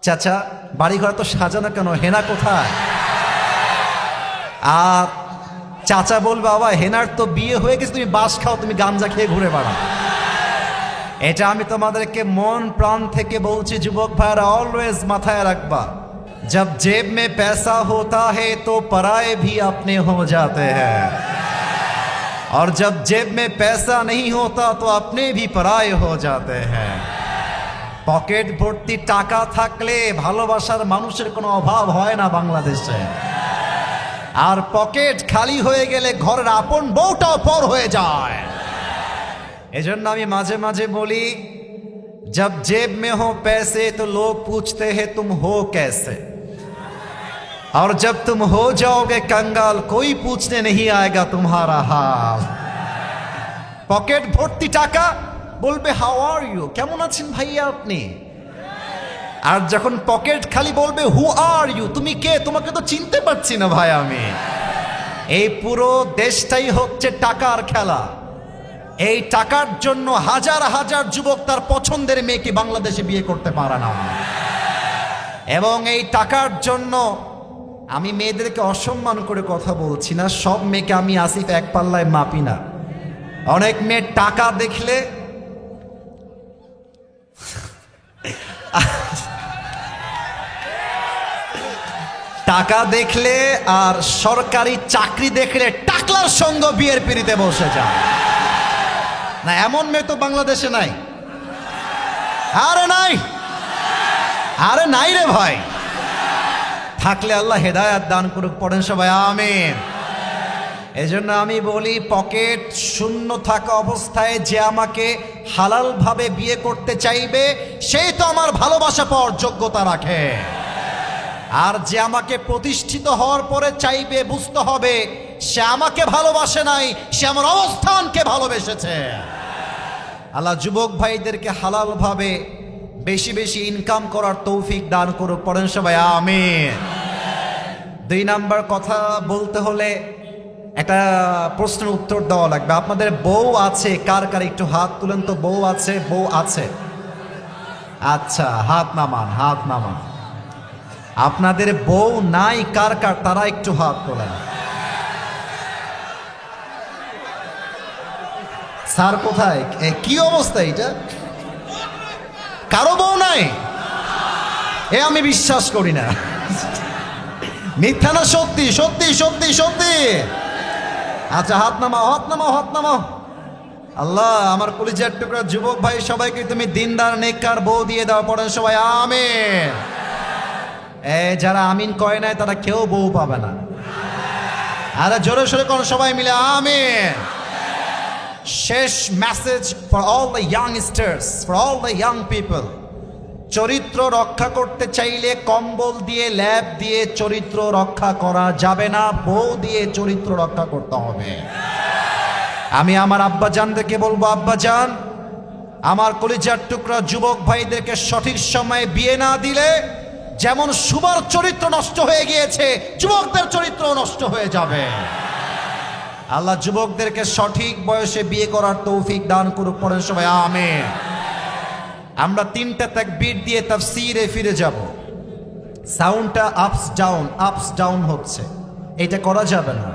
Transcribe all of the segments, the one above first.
চাচা বাড়িঘর তো সাজানো কেন, হেনা কোথায়? আর চাচা বলবে বাবা হেনার তো বিয়ে হয়ে গেছে, তুমি বাস খাও, তুমি গাঞ্জা খেয়ে ঘুরে বেড়াও। এটা আমি তোমাদেরকে মন প্রাণ থেকে বলছি যুবক ভাইরা, অলওয়েজ মাথায় রাখবা, जब जेब में पैसा होता है तो पराए भी अपने हो जाते हैं, और जब जेब में पैसा नहीं होता तो अपने भी पराए हो जाते हैं। পকেট ভর্তি টাকা থাকলে ভালোবাসার মানুষের কোনো অভাব হয় না বাংলাদেশে, আর পকেট খালি হয়ে গেলে ঘরের আপন বউটাও পর হয়ে যায়। এজন্য আমি মাঝে মাঝে বলি, जब जेब में हो पैसे तो लोग पूछते हैं तुम हो कैसे, और जब तुम हो जाओगे कंगाल कोई पूछने नहीं आएगा तुम्हारा हाल। পকেট ভর্তি টাকা, বলবে হাউ আর ইউ, কেমন আছেন ভাইয়া আপনি। আর যখন পকেট খালি বলবে হু আর ইউ, তুমি কে, তোমাকে তো চিনতে পারছি না ভাই আমি। এই পুরো দেশটাই হচ্ছে টাকার খেলা। এই টাকার জন্য হাজার হাজার যুবক তার পছন্দের মেয়েকে বাংলাদেশে বিয়ে করতে পারে না, এবং এই টাকার জন্য আমি মেয়েদেরকে অসম্মান করে কথা বলছি না, সব মেয়েকে আমি আসিফ এক পাল্লায় মাপি না। অনেক মেয়ে টাকা দেখলে টাকা দেখলে আর সরকারি চাকরি দেখলে টাকলার সঙ্গ বিয়ের পিড়িতে বসে যায় না, এমন মেয়ে তো বাংলাদেশে নাই। আরে নাই, আরে নাই রে ভাই, থাকলে আল্লাহ হেদায়াত দান করুক, পড়েন সবাই আমিন। এজন্য আমি বলি, পকেট শূন্য থাকা অবস্থায় যে আমাকে হালালভাবে বিয়ে করতে চাইবে সেই তো আমার ভালোবাসা পাওয়ার যোগ্যতা রাখে, আর যে আমাকে প্রতিষ্ঠিত হওয়ার পরে চাইবে বুঝতে হবে সে আমাকে ভালোবাসে নাই, সে আমার অবস্থানকে ভালোবেসেছে। আল্লাহ যুবক ভাইদেরকে হালালভাবে বেশি বেশি ইনকাম করার তৌফিক দান করুক, পড়েন সবাই আমিন। 2 নাম্বার কথা বলতে হলে একটা প্রশ্নের উত্তর দেওয়া লাগবে। আপনাদের বউ আছে কার কার, একটু হাত তুলেন তো। বউ আছে, বউ আছে? আচ্ছা, হাত নামান, হাত নামান। আপনাদের বউ নাই কার কার, তারা একটু হাত তোলেন। স্যার কোথায়, কি অবস্থা এটা? কারো বউ নাই? আমি বিশ্বাস করি না, মিথ্যা না সত্যি? সত্যি সত্যি সত্যি? আচ্ছা, হাত নামাও, হাত নামাও, হাত নামাও। আল্লাহ আমার কলিজার টুকরা যুবক ভাই সবাইকে তুমি দিনদার নেককার বউ দিয়ে দাও, পড়েন সবাই আমিন। যারা আমিন কয় নাই তারা কেউ বউ পাবে না। আরে জোরে সোরে কোন সবাই মিলে আমিন। শেষ message for all the youngsters, for all the young people, চরিত্র রক্ষা করতে চাইলে কম্বল দিয়ে ল্যাপ দিয়ে চরিত্র রক্ষা করা যাবে না, বউ দিয়ে চরিত্র রক্ষা করতে হবে। আমি আমার আব্বাজানদেরকে বলবো, আব্বাজান আমার কলিজার টুকরা যুবক ভাইদেরকে সঠিক সময়ে বিয়ে না দিলে যেমন সুবার চরিত্র নষ্ট হয়ে গিয়েছে, যুবকদের চরিত্র নষ্ট হয়ে যাবে। আল্লাহ যুবকদেরকে সঠিক বয়সে বিয়ে করার তৌফিক দান করুক, পড়েন সবাই আমিন। আমরা 3টা তাকবীর দিয়ে তাফসীরে ফিরে যাব। সাউন্ডটা আপস ডাউন হচ্ছে, এটা করা যাবে না।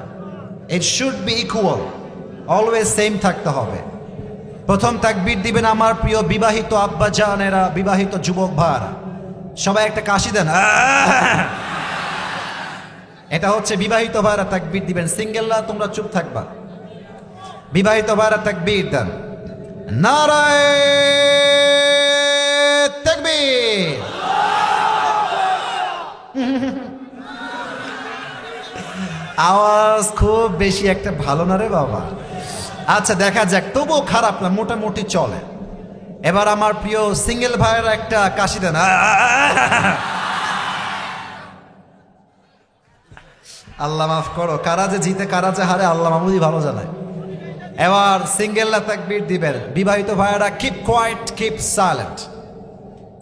It should be equal, always same থাকতে হবে। প্রথম তাকবীর দিবেন আমার প্রিয় বিবাহিত আব্বা জানেরা, বিবাহিত যুবক ভাইরা, সবাই একটা কাশি দেন। এটা হচ্ছে বিবাহিত ভাইরা তাকবীর দিবেন, সিঙ্গেলরা তোমরা চুপ থাকবা। বিবাহিত ভাইরা তাকবীর দেন, নারায়ে তাকবীর। আওয়াজ খুব বেশি একটা ভালো না রে বাবা। আচ্ছা দেখা যাক, তবুও খারাপ না, মোটামুটি চলে। এবার আমার প্রিয় সিঙ্গেল ভাইয়ের একটা কাশি দেন। আল্লাহ মাফ করো, কারা যে জিতে কারা যে হারে আল্লাহ মামুদি ভালো জানায়। এবার সিঙ্গেলরা তাকবীর দিবেন, বিবাহিত ভাইয়েরা keep quiet, keep silent.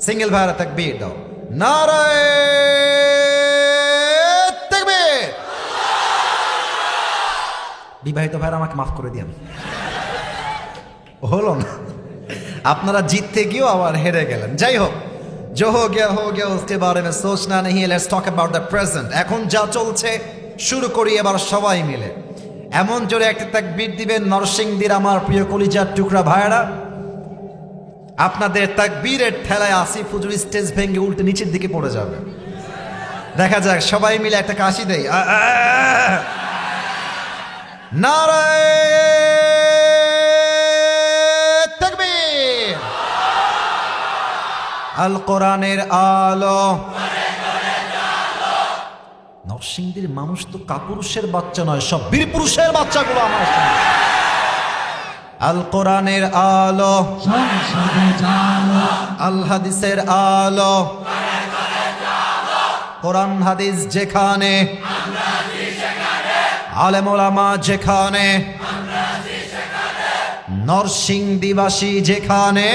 Single ভাইয়েরা তাকবীর দাও, নারায়ে তাকবীর। বিবাহিত ভাইয়েরা আমাকে মাফ করে দিন, হলো না, আপনারা জিততে গিয়েও আবার হেরে গেলেন। যাই হোক, जो हो गया उसके बारे में सोचना नहीं, let's talk about the present. এখন যা চলছে শুরু করি এবার সবাই মিলে। এমন জোরে একটা তাকবীর দিবেন নরসিংদীর আমার প্রিয় কলিজার টুকরা ভাইরা, আপনাদের তাকবীরের ঠেলায় আসিফ হুজুর স্টেজ ভেঙে উল্টে নিচের দিকে পড়ে যাবে। দেখা যাক, সবাই মিলে একটা কাশি দেই। নারায়ে তাকবীর, আল কোরআনের আলো। নরসিংদীর মানুষ তো কাপুরুষের বাচ্চা নয়, সব বীর পুরুষের বাচ্চাগুলো আমার সামনে। আল কোরআনের আলো, আল হাদিসের আলো, কোরআন হাদিস যেখানে, আলেম ওলামা যেখানে, নরসিংদীবাসী যেখানে।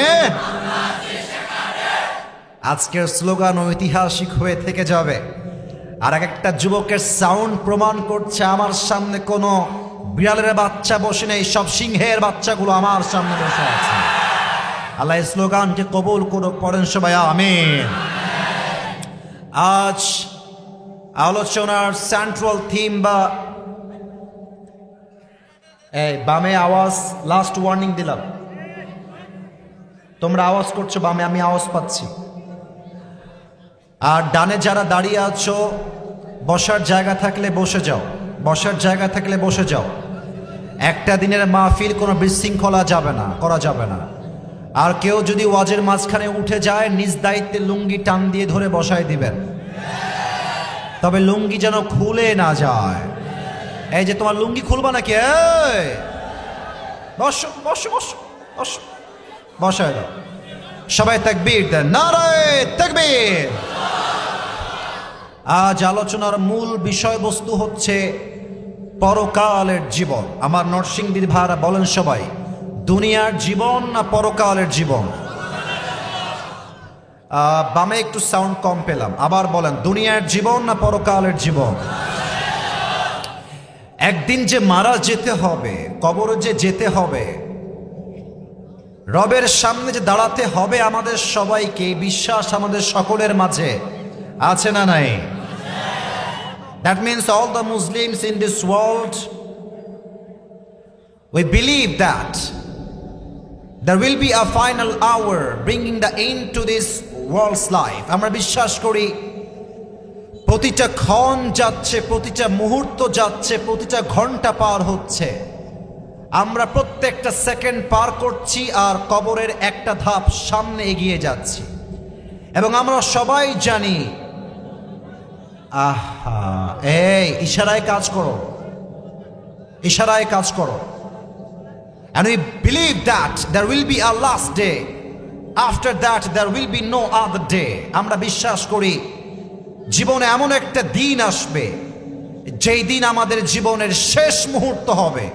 আজকের স্লোগান ঐতিহাসিক হয়ে থেকে যাবে। আর একটা যুবকের সাউন্ড প্রমাণ করছে আমার সামনে কোনো বিড়ালের বাচ্চা বসে নেই, সব সিংহের বাচ্চাগুলো আমার সামনে বসে আছে। আল্লাহ স্লোগানকে কবুল করুক, পড়েন সবাই আমিন। আজ আলোচনার সেন্ট্রাল থিম বা এই বামে আওয়াজ, লাস্ট ওয়ার্নিং দিলাম, তোমরা আওয়াজ করছো বামে, আমি আওয়াজ পাচ্ছি। আর ডানে যারা দাঁড়িয়ে আছো, বসার জায়গা থাকলে বসে যাও, বসার জায়গা থাকলে বসে যাও। একটা দিনের মাহফিল কোনো বিশৃঙ্খলা যাবে না, করা যাবে না। আর কেউ যদি ওয়াজের মাঝখানে উঠে যায়, নিজ দায়িত্বে লুঙ্গি টান দিয়ে ধরে বসায় দিবেন, তবে লুঙ্গি যেন খুলে না যায়। এই যে তোমার লুঙ্গি খুলবা নাকি? বসো বসো বসো বসো, বসায় দাও। সবাই তাকবীর দেন, নারায়ে তাকবীর। আজ আলোচনার মূল বিষয়বস্তু হচ্ছে পরকালের জীবন। আমার নরসিংদীর ভাইরা বলেন সবাই, দুনিয়ার জীবন না পরকালের জীবন? বামে একটু সাউন্ড কম পেলাম, আবার বলেন, দুনিয়ার জীবন না পরকালের জীবন? একদিন যে মারা যেতে হবে, কবরে যে যেতে হবে, রবের সামনে যে দাঁড়াতে হবে আমাদের সবাইকে, বিশ্বাস আমাদের সকলের মাঝে আছে না নাই? That means all the Muslims in this world, we believe that there will be a final hour bringing the end to this world's life. আমরা বিশ্বাস করি প্রতিটা ক্ষণ যাচ্ছে, প্রতিটা মুহূর্ত যাচ্ছে, প্রতিটা ঘন্টা পার হচ্ছে, আমরা প্রত্যেকটা সেকেন্ড পার করছি আর কবরের একটা ধাপ সামনে এগিয়ে যাচ্ছি। এবং আমরা সবাই জানি, আহা, এই ইশারায় কাজ করো, ইশারায় কাজ করো। And we believe that there will be a last day. After that there will be no other day. আমরা বিশ্বাস করি জীবনে এমন একটা দিন আসবে যেই দিন আমাদের জীবনের শেষ মুহূর্ত হবে।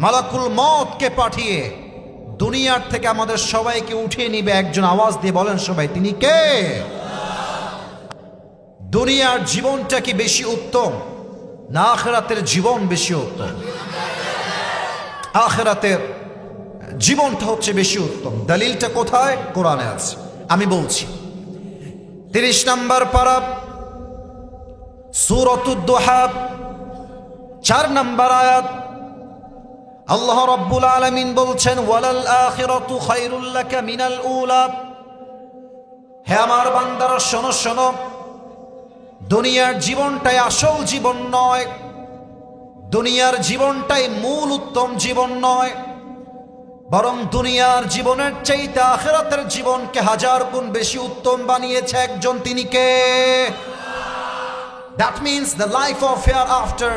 মালাকুল মওতকে পাঠিয়ে দুনিয়ার থেকে আমাদের সবাইকে উঠিয়ে নিবে একজন। আওয়াজ দিয়ে বলেন সবাই, তিনি কে? দুনিয়ার জীবনটা কি বেশি উত্তম না আখিরাতের জীবন বেশি উত্তম? আখিরাতের জীবনটা হচ্ছে বেশি উত্তম। দলিলটা কোথায়? কোরআনে আছে। আমি বলছি 30 নম্বর পারা, সূরাতুদ দুহা, 4 নম্বর আয়াত। আল্লাহ রাব্বুল আলামিন বলছেন, ওয়ালাল আখিরাতু খায়রুল লাকা মিনাল উলা। হে আমার বান্দারা, শোনো শোনো, দুনিয়ার জীবনটাই আসল জীবন নয়, দুনিয়ার জীবনটাই মূল উত্তম জীবন নয়, বরং দুনিয়ার জীবনের চাইতে আখিরাতের জীবনকে 1000 গুণ বেশি উত্তম বানিয়েছে একজন। তিনি কে? That means the life of hereafter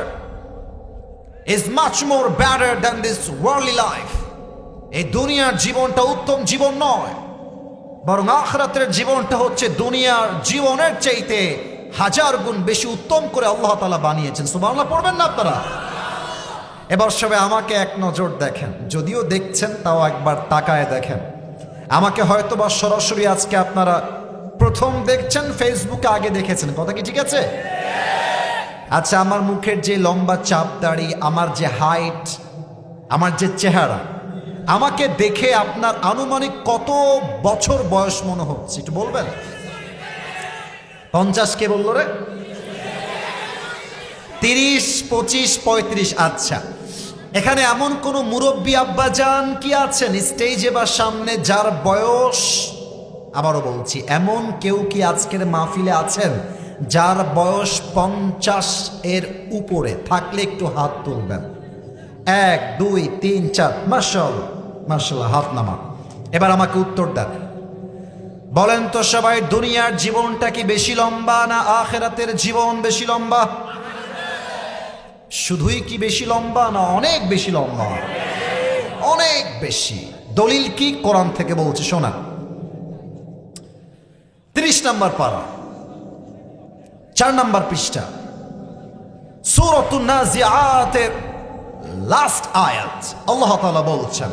is much more better than this worldly life. এই দুনিয়ার জীবনটা উত্তম জীবন নয়, বরং আখিরাতের জীবনটা হচ্ছে দুনিয়ার জীবনের চাইতে 1000 গুণ বেশি উত্তম করে আল্লাহ তাআলা বানিয়েছেন। সুবহানাল্লাহ পড়বেন না আপনারা? এবার সবাই আমাকে এক নজর দেখেন, যদিও দেখছেন তাও একবার তাকায় দেখেন। আমাকে হয়তো বা সরাসরি আজকে আপনারা প্রথম দেখছেন, ফেসবুকে আগে দেখেছেন, কথা কি ঠিক আছে? আচ্ছা, আমার মুখের যে লম্বা চাপ দাড়ি, আমার যে হাইট, আমার যে চেহারা, আমাকে দেখে আপনার আনুমানিক কত বছর বয়স মনে হচ্ছে একটু বলবেন? 50 কে বললো রে? 30, 25, 35। আচ্ছা, এখানে এমন কোন মুরব্বী আব্বাজান কি আছেন স্টেজে বা সামনে যার বয়স, আবারও বলছি, এমন কেউ কি আজকের মাহফিলে আছেন যার বয়স 50 এর উপরে? থাকলে একটু হাত তুলবেন। 1, 2, 3, 4। মাশাআল্লাহ, মাশাআল্লাহ, হাত নামা। এবার আমাকে উত্তর দেন, বলেন তো সবাই, দুনিয়ার জীবনটা কি বেশি লম্বা না আখিরাতের জীবন বেশি লম্বা? শুধুই কি বেশি লম্বা না অনেক বেশি লম্বা? অনেক বেশি। দলিল কি? কোরআন থেকে বলছে, শোনা। 30 নম্বর পারা, 4 নম্বর পৃষ্ঠা, সূরাতুন নাজিআতের লাস্ট আয়াত। আল্লাহ তাআলা বলছেন,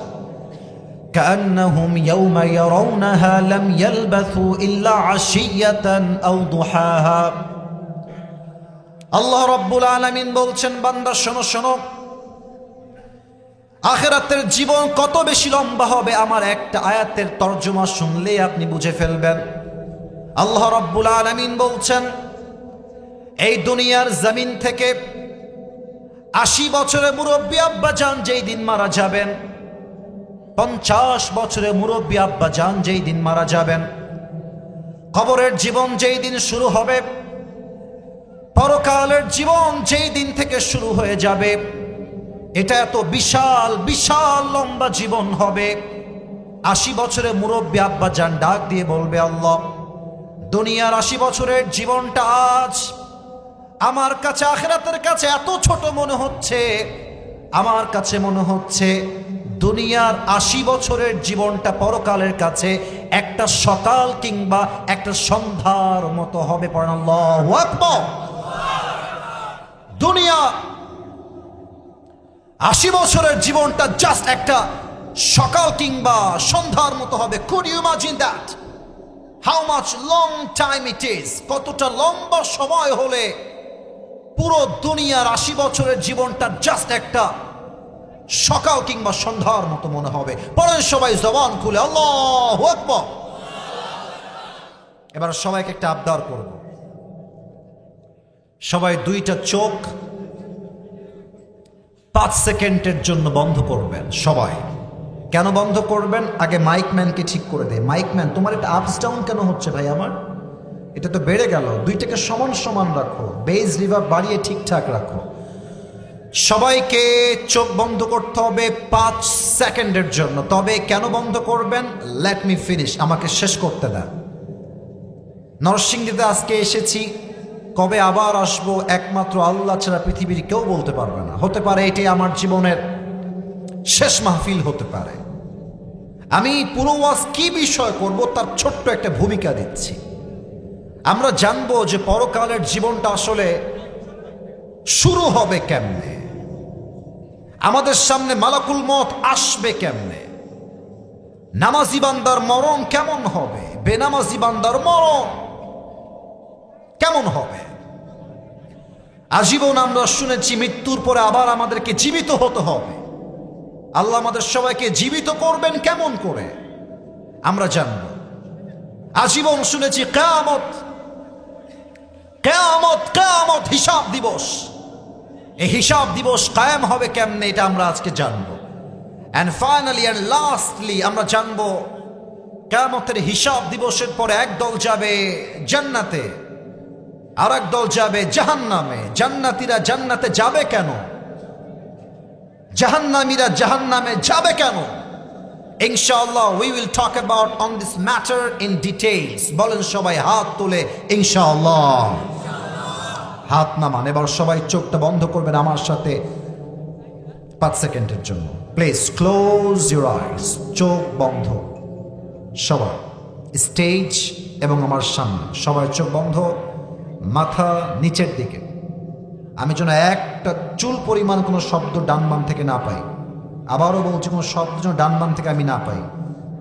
كأنهم يوم يرونها لم يلبثوا إلا عشية أو ضحاها। আল্লাহ রাব্বুল আলামিন বলছেন, বান্দা শোনো শোনো, আখিরাতের জীবন কত বেশি লম্বা হবে আমার একটা আয়াতের তরজমা শুনলেই আপনি বুঝে ফেলবেন। আল্লাহ রাব্বুল আলামিন বলছেন, এই দুনিয়ার জমিন থেকে 80 বছরের মুরব্বী আব্বাজান যেই দিন মারা যাবেন, 50 বছরের মুরব্বী আব্বাজান যেই দিন মারা যাবেন, কবরের জীবন যেই দিন শুরু হবে, পরকালের জীবন যেই দিন থেকে শুরু হয়ে যাবে, এটা এত বিশাল বিশাল লম্বা জীবন হবে। 80 বছরের মুরব্বী আব্বাজান ডাক দিয়ে বলবে, আল্লাহ, দুনিয়ার 80 বছরের জীবনটা আজ আমার কাছে আখিরাতের কাছে এত ছোট মনে হচ্ছে। আমার কাছে মনে হচ্ছে দুনিয়ার 80 বছরের জীবনটা পরকালের কাছে একটা সকাল কিংবা একটা সন্ধ্যার মতো হবে। পড়েন আল্লাহু আকবার। দুনিয়া 80 বছরের জীবনটা জাস্ট একটা সকাল কিংবা সন্ধ্যার মতো হবে। Could you imagine that? How much long time it is? কতটা লম্বা সময় হলে পুরো দুনিয়ার 80 বছরের জীবনটা জাস্ট একটা সকাল কিংবা সন্ধ্যার মতো মনে হবে। পড়েন সবাই জবান খুলে আল্লাহু আকবার। এবার সবাইকে একটা আবদার করব, সবাই দুইটা চোখ 5 সেকেন্ডের জন্য বন্ধ করবেন। সবাই কেন বন্ধ করবেন? আগে মাইকম্যানকে ঠিক করে দেয়। মাইকম্যান, তোমার এটা আপস ডাউন কেন হচ্ছে ভাই? আমার এটা তো বেড়ে গেল। দুইটাকে সমান সমান রাখো, বেজ রিভার বাড়িয়ে ঠিকঠাক রাখো। সবাইকে চোখ বন্ধ করতে হবে 5 সেকেন্ডের জন্য। তবে কেন বন্ধ করবেন? লেট মি ফিনিশ, আমাকে শেষ করতে দেন। নরসিংদীতে আজকে এসেছি, কবে আবার আসবো একমাত্র আল্লাহ ছাড়া পৃথিবীর কেউ বলতে পারবে না। হতে পারে এটাই আমার জীবনের শেষ মাহফিল হতে পারে। আমি পুরো ওয়াজ কি বিষয় করব তার ছোট্ট একটা ভূমিকা দিচ্ছি। আমরা জানবো যে পরকালের জীবনটা আসলে শুরু হবে কেমনে, আমাদের সামনে মালাকুল মত আসবে কেমনে, নামাজি বান্দার মরণ কেমন হবে, বেনামাজি বান্দার মরণ কেমন হবে। আজীবন আমরা শুনেছি মৃত্যুর পরে আবার আমাদেরকে জীবিত হতে হবে। আল্লাহ আমাদের সবাইকে জীবিত করবেন কেমন করে আমরা জানব। আজীবন শুনেছি কিয়ামত কিয়ামত কিয়ামত, হিসাব দিবস। এই হিসাব দিবস কায়েম হবে কেমনে এটা আমরা আজকে জানবো। এন্ড ফাইনালি এন্ড লাস্টলি আমরা জানবো কিয়ামতের হিসাব দিবসের পরে একদল যাবে জান্নাতে, আর একদল যাবে জাহান্নামে। জান্নাতীরা জান্নাতে যাবে কেন? জাহান্নামীরা জাহান্নামে যাবে কেন? ইনশাআল্লাহ we will talk about on this matter in details. বলেন সবাই হাত তুলে ইনশাআল্লাহ। হাত নামান। এবার সবাই চোখটা বন্ধ করবেন আমার সাথে 5 সেকেন্ডের জন্য। Please close your eyes. চোখ বন্ধ সবাই, স্টেজ এবং আমার সামনে সবাই চোখ বন্ধ, মাথা নিচের দিকে। আমি যেন একটা চুল পরিমাণ কোনো শব্দ ডান বাম থেকে না পাই। আবারও বলছি, কোনো শব্দ যেন ডান বাম থেকে আমি না পাই।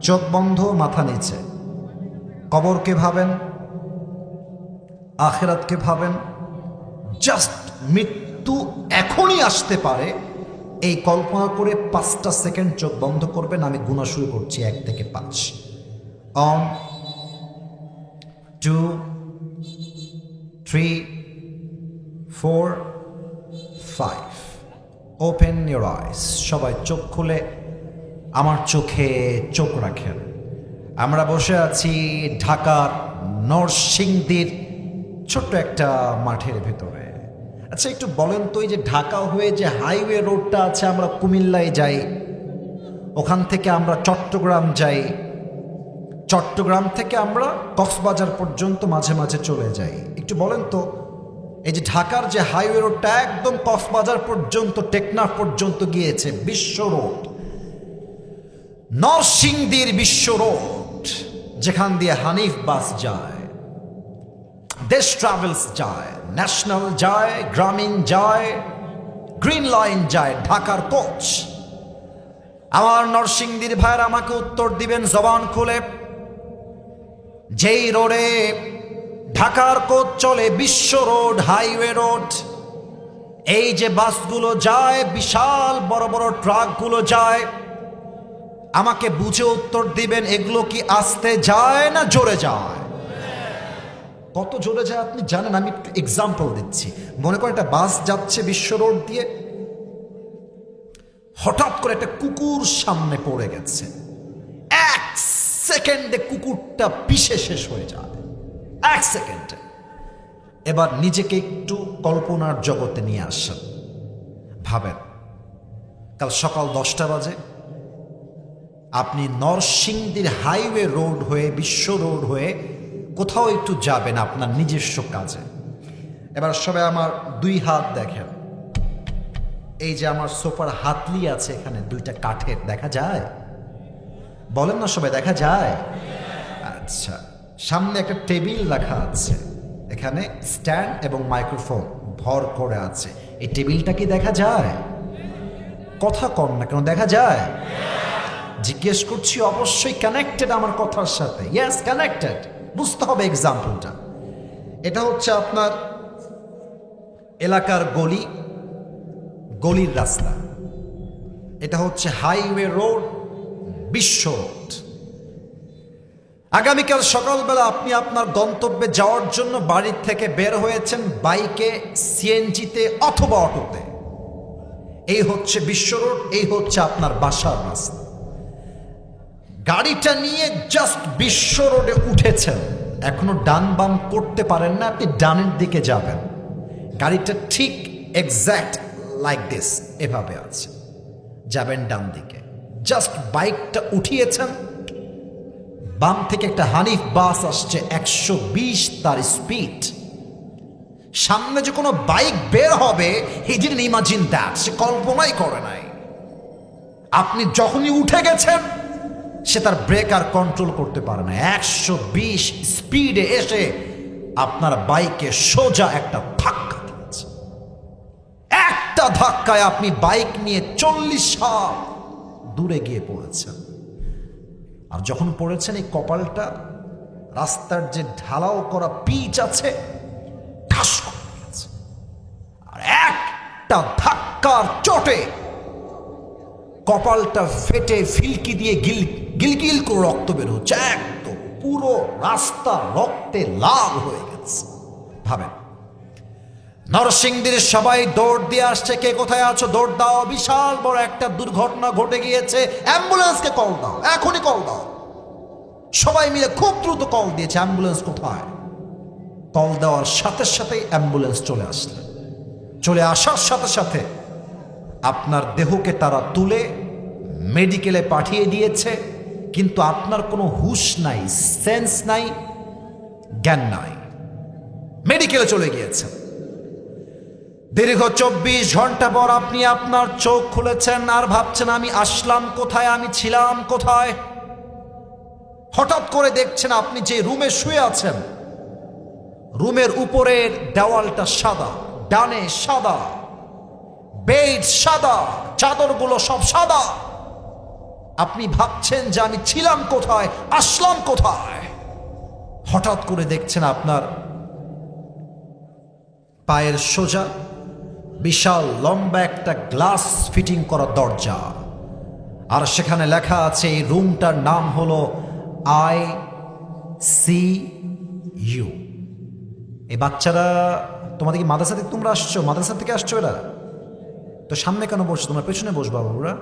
চোখ বন্ধ, মাথা নিচে। কবরকে ভাবেন, আখিরাতকে ভাবেন। জাস্ট মৃত্যু এখনই আসতে পারে এই কল্পনা করে 5টা সেকেন্ড চোখ বন্ধ করবেন। আমি গুণা শুরু করছি 1 থেকে 5। 1 2 3, 4, 5. Open your eyes. সবাই চোখ খুলে আমার চোখে চোখ রাখেন। আমরা বসে আছি ঢাকার নরসিংদীর ছোট্ট একটা মাঠের ভেতরে। আচ্ছা, একটু বলেন তো, এই যে ঢাকা হয়ে যে হাইওয়ে রোডটা আছে, আমরা কুমিল্লায় যাই, ওখান থেকে আমরা চট্টগ্রাম যাই, চট্টগ্রাম থেকে আমরা কক্সবাজার পর্যন্ত মাঝে মাঝে চলে যাই। একটু বলেন তো, এই যে ঢাকার যে হাইওয়ে রোডটা একদম কক্সবাজার পর্যন্ত, টেকনাফ পর্যন্ত গিয়েছে, বিশ্ব রোড, নরসিংদীর বিশ্ব রোড, যেখান দিয়ে হানিফ বাস যায়, দেশ ট্রাভেলস যায়, ন্যাশনাল যায়, গ্রামীণ যায়, গ্রিন লাইন যায়, ঢাকার কোচ। আমার নরসিংদীর ভাইয়ের আমাকে উত্তর দিবেন জবান খুলে, যেই রোডে ঢাকার কোচ চলে, বিশ্ব রোড, হাইওয়ে রোড, এই যে বাসগুলো যায়, বিশাল বড় বড় ট্রাকগুলো যায়, আমাকে বুঝে উত্তর দিবেন, এগুলো কি আস্তে যায় না জোরে যায়? কত জোরে যায় আপনি জানেন? আমি একটু এক্সাম্পল দিচ্ছি। মনে করেন একটা বাস যাচ্ছে বিশ্ব রোড দিয়ে, হঠাৎ করে একটা কুকুর সামনে পড়ে গেছে, 1 সেকেন্ডে কুকুরটা পিষে শেষ হয়ে যায়, 1 সেকেন্ডে। এবার নিজেকে একটু কল্পনার জগতে নিয়ে আসেন, ভাবেন কাল সকাল 10টা বাজে আপনি নরসিংদীর হাইওয়ে রোড হয়ে, বিশ্ব রোড হয়ে কোথাও একটু যাবেন আপনার নিজস্ব কাজে। এবার সবাই আমার 2 হাত দেখেন। এই যে আমার সোফার হাতলি আছে, এখানে 2টা কাঠের, দেখা যায়? বলেন না সবাই, দেখা যায়? আচ্ছা, সামনে একটা টেবিল রাখা আছে, এখানে স্ট্যান্ড এবং মাইক্রোফোন ভর করে আছে। এই টেবিলটা কি দেখা যায়? কথা কম না কেন, দেখা যায়? জিজ্ঞেস করছি, অবশ্যই কানেক্টেড আমার কথার সাথে। Yes, connected. বুঝতে হবে এক্সাম্পলটা। এটা হচ্ছে আপনার এলাকার গলি, গলির রাস্তা। এটা হচ্ছে হাইওয়ে রোড, বিশ্ব রোড। আগামীকাল সকালবেলা আপনি আপনার গন্তব্যে যাওয়ার জন্য বাড়ির থেকে বের হয়েছেন বাইকে, সিএনজিতে অথবা অটোতে। এই হচ্ছে বিশ্ব রোড, এই হচ্ছে আপনার বাসার রাস্তা। গাড়িটা নিয়ে জাস্ট বিশ্ব রোডে উঠেছেন, এখনো ডান বাম করতে পারেন না, আপনি ডানের দিকে যাবেন। গাড়িটা ঠিক এক্স্যাক্ট লাইক দিস, এভাবে আছে, যাবেন ডান দিকে। জাস্ট বাইকটা উঠিয়েছেন, বাম থেকে একটা হানিফ বাস আসছে 120 তার স্পিড। সামনে যে কোনো বাইক বের হবে, হি ডিডন্ট ইমাজিন দ্যাট, সে কল্পনাই করে নাই। আপনি যখনই উঠে গেছেন, সে তার ব্রেক আর কন্ট্রোল করতে পারে না, 120 স্পিডে এসে আপনার বাইকে সোজা একটা ধাক্কা দিয়েছে। একটা ধাক্কায় আপনি বাইক নিয়ে 40 হাত দূরে গিয়ে পড়েছেন। আর যখন পড়েছেন, এই কপালটা রাস্তার যে ঢালাও করা পিচ আছে, ঠাস করে দিয়েছে। আর একটা ধাক্কার চোটে কপালটা ফেটে ফিলকি দিয়ে গিলগিল করে রক্ত বের হচ্ছে, একদম পুরো রাস্তা রক্তে লাল হয়ে গেছে। ভাবেন, নরসিংদীর সবাই দৌড় দিয়ে আসছে, কে কোথায় আছো দৌড় দাও, বিশাল বড় একটা দুর্ঘটনা ঘটে গিয়েছে, অ্যাম্বুলেন্সকে কল দাও, এখনই কল দাও। সবাই মিলে খুব দ্রুত কল দিয়েছে, অ্যাম্বুলেন্স কোথায়? কল দেওয়ার সাথে সাথেই অ্যাম্বুলেন্স চলে আসলো। চলে আসার সাথে সাথে আপনার দেহকে তারা তুলে মেডিকেলে পাঠিয়ে দিয়েছে, কিন্তু আপনার কোনো হুঁশ নাই, সেন্স নাই, জ্ঞান নাই, মেডিকেলে চলে গিয়েছে। দীর্ঘ 24 ঘন্টা পর আপনি আপনার চোখ খুলেছেন আর ভাবছেন, আমি আসলাম কোথায়, আমি ছিলাম কোথায়? হঠাৎ করে দেখছেন আপনি যে রুমে শুয়ে আছেন, রুমের উপরের দেওয়ালটা সাদা, ডানে সাদা, বেড সাদা, চাদরগুলো সব সাদা। আপনি ভাবছেন যে আমি ছিলাম কোথায়, আসলাম কোথায়? হঠাৎ করে দেখছেন আপনার পায়ের সোজা বিশাল লম্বা একটা গ্লাস ফিটিং করা দরজা, আর সেখানে লেখা আছে এই রুমটার নাম হলো ICU। এই বাচ্চারা তোমাদের কি মাদ্রাসা থেকে তোমরা আসছো, মাদ্রাসা থেকে আসছো এরা? তো সামনে কেন বসছো? তোমরা পেছনে বসবা বাবুরা।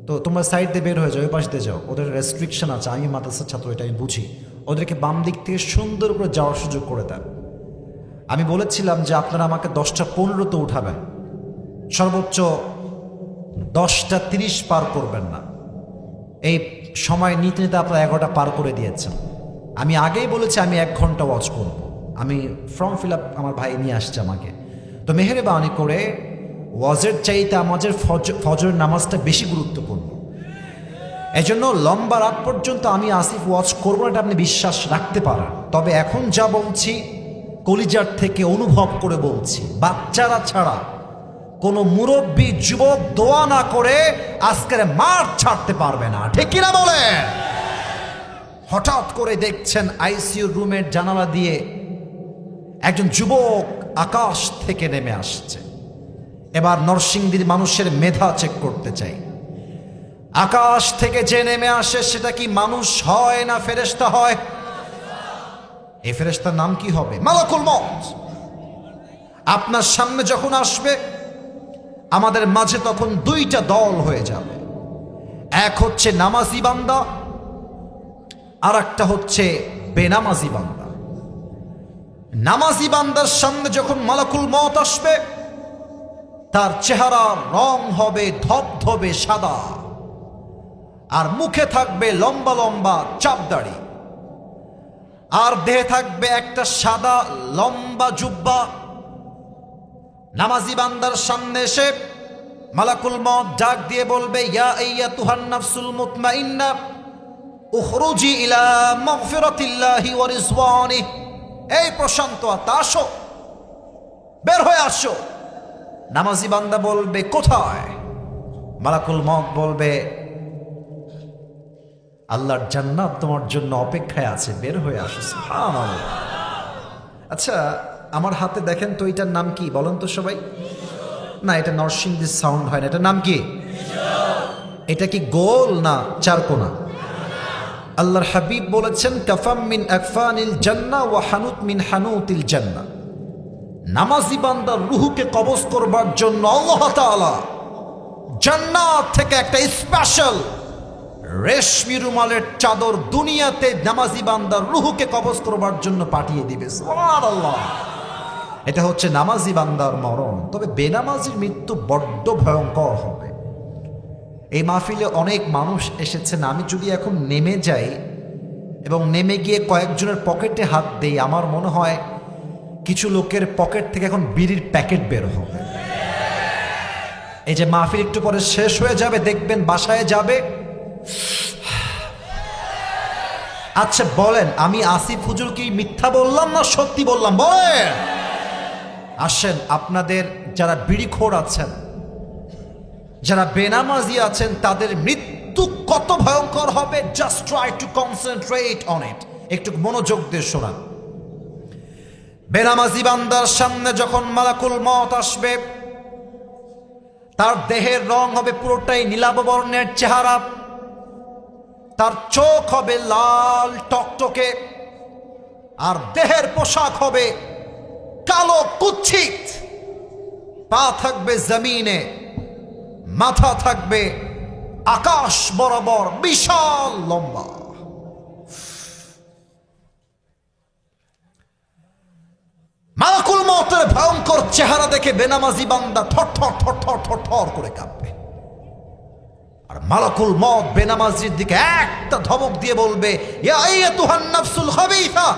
তো তোমরা সাইড দিয়ে বের হয়ে যাও, ওই পাশ দিয়ে যাও। ওদের রেস্ট্রিকশন আছে, আমি মাদ্রাসার ছাত্র, এটা আমি বুঝি। ওদেরকে বাম দিক থেকে সুন্দর করে যাওয়ার সুযোগ করে দেন। আমি বলেছিলাম যে আপনারা আমাকে 10:15 উঠাবেন, সর্বোচ্চ 10:30 পার করবেন না। এই সময় নিতে নিতে আপনারা 11টা পার করে দিয়েছেন। আমি আগেই বলেছি আমি 1 ঘন্টা ওয়াচ করব। আমি ফর্ম ফিল আপ আমার ভাই নিয়ে আসছে আমাকে। তো মেহেরবানি করে ওয়াজের চাইতে আমাদের ফজরের নামাজটা বেশি গুরুত্বপূর্ণ। এই জন্য লম্বা রাত পর্যন্ত আমি আসিফ ওয়াচ করবো না, এটা আপনি বিশ্বাস রাখতে পারেন। তবে এখন যা বলছি কলিজার থেকে অনুভব করে বলছি, বাচ্চারা ছাড়া কোনো মুরব্বী যুবক দোয়া না করে আজকের মাঠ ছাড়তে পারবে না, ঠিক কিনা বলে? হঠাৎ করে দেখছেন আইসিইউ রুমের জানালা দিয়ে একজন যুবক আকাশ থেকে নেমে আসছে। এবার নরসিংদীর মানুষের মেধা চেক করতে চাই। আকাশ থেকে যে নেমে আসে সেটা কি মানুষ হয় না ফেরেশতা হয়? এই ফেরেশতার নাম কি হবে? মালাকুল মউত। আপনার সামনে যখন আসবে আমাদের মাঝে তখন 2টা দল হয়ে যাবে। এক হচ্ছে নামাজি বান্দা, আর একটা হচ্ছে বেনামাজি বান্দা। নামাজি বান্দার সামনে যখন মালাকুল মউত আসবে তার চেহারার রং হবে ধবধবে সাদা, আর মুখে থাকবে লম্বা লম্বা চাপদাড়ি, আর দেহে থাকবে একটা সাদা লম্বা জুব্বা। নামাজি বান্দার সামনে এসে মালাকুল মউত ডাক দিয়ে বলবে, ইয়া আইয়াতুহান নাফসুল মুতমাইন্না উখরুজি ইলা মাগফিরাতিল্লাহি ওয়া রিজওয়ানিহি। এই প্রশান্ত আত্মা আসো, বের হয়ে আসো। নামাজি বান্দা বলবে, কোথায়? মালাকুল মউত বলবে, আল্লাহর জান্নাত তোমার জন্য অপেক্ষায় আছে, বের হয়ে আসো। সুবহানাল্লাহ। আচ্ছা আমার হাতে দেখেন তো, এটার নাম কি বলেন তো সবাই? না, এটা নরসিংদীর সাউন্ড হয় না। এটার নাম কি? এটা কি গোল না চারকোনা? আল্লাহর হাবিব বলেছেন, কাফাম মিন আকফানিল জান্নাহ ওয়া হানুত মিন হানুতিল জান্নাহ। নামাজি বান্দার রুহুকে কবজ করবার জন্য আল্লাহ তাআলা জান্নাত থেকে একটা স্পেশাল রেশমি রুমালের চাদর দুনিয়াতে নামাজি বান্দার রুহুকে কবজ করবার জন্য পাঠিয়ে দিবে। সুবহানাল্লাহ। এটা হচ্ছে নামাজি বান্দার মরণ। তবে বেনামাজির মৃত্যু বড্ড ভয়ঙ্কর হবে। এই মাহফিলে অনেক মানুষ এসেছেন, আমি যদি এখন নেমে যাই এবং নেমে গিয়ে কয়েকজনের পকেটে হাত দেই, আমার মনে হয় কিছু লোকের পকেট থেকে এখন বিড়ির প্যাকেট বের হবে। এই যে মাহফিল একটু পরে শেষ হয়ে যাবে, দেখবেন বাসায় যাবে। আচ্ছা বলেন, আমি আসিফ হুজুর কি মিথ্যা বললাম না সত্যি বললাম? বলেন। আসেন, আপনাদের যারা বিড়িখোর আছেন, যারা বেনামাজি আছেন, তাদের মৃত্যু কত ভয়ঙ্কর হবে, just try to concentrate on it. একটু মনোযোগ দিয়ে শোনান। বেনামাজি বান্দার সামনে যখন মালাকুল মউত আসবে, তার দেহের রং হবে পুরোটাই নীলাভ বর্ণের চেহারা, তার চোখ হবে লাল টকটকে, আর দেহের পোশাক হবে কালো কুৎসিত। পা থাকবে জমিনে, মাথা থাকবে আকাশ বরাবর বিশাল লম্বা। মালাকুল মউতের ভয়ঙ্কর চেহারা দেখে বেনামাজি বান্দা থর থর থর থর থর থর করে কাঁপবে। আর মালাকুল মউত বেনামাজির দিকে একটা ধমক দিয়ে বলবে, ইয়া আইয়াতুহান নাফসুল খাবিসা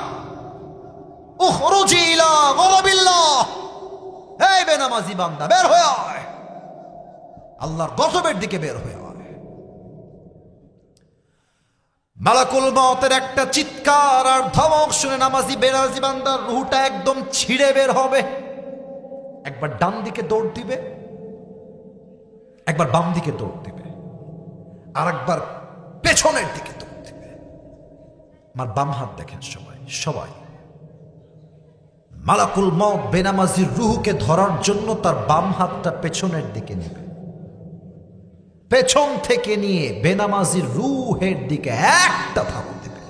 উখরুজি ইলা গযাবিল্লাহ। এই বেনামাজি বান্দা, বের হয়ে আয়, আল্লাহর গজবের দিকে বের হয়ে আয়। মালাকুল মউতের একটা চিৎকার আর ধমক শুনে বেনামাজি বান্দার রুহটা একদম ছিঁড়ে বের হবে। একবার ডান দিকে দৌড় দিবে, একবার বাম দিকে দৌড় দিবে, আর একবার পেছনের দিকে দৌড় দিবে। আমার বাম হাত দেখেন সবাই সবাই। মালাকুল মউত বেনামাজির রুহকে ধরার জন্য তার বাম হাতটা পেছনের দিকে নেবে, পেছন থেকে নিয়ে বেনামাজির রুহের দিকে একটা ধাপ দেবে।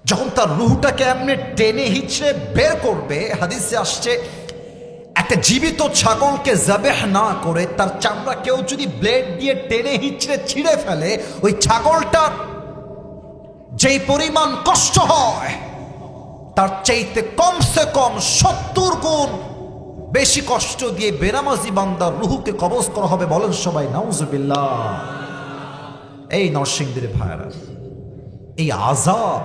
যখন তার রুহটাকে এমনি টেনে হিচড়ে বের করবে, হাদিসে আসছে একটা জীবিত ছাগলকে জাবেহ না করে তার চামড়া কেউ যদি ব্লেড দিয়ে টেনে হিচড়ে ছিঁড়ে ফেলে, ওই ছাগলটার যেই পরিমাণ কষ্ট হয় তার চাইতে কমসে কম 70 গুণ বেশি কষ্ট দিয়ে বেনামাজি বান্দার রুহুকে কবজ করা হবে। বলেন সবাই নাউজুবিল্লাহ। এই নরসিংদীর ভাইরা, এই আযাব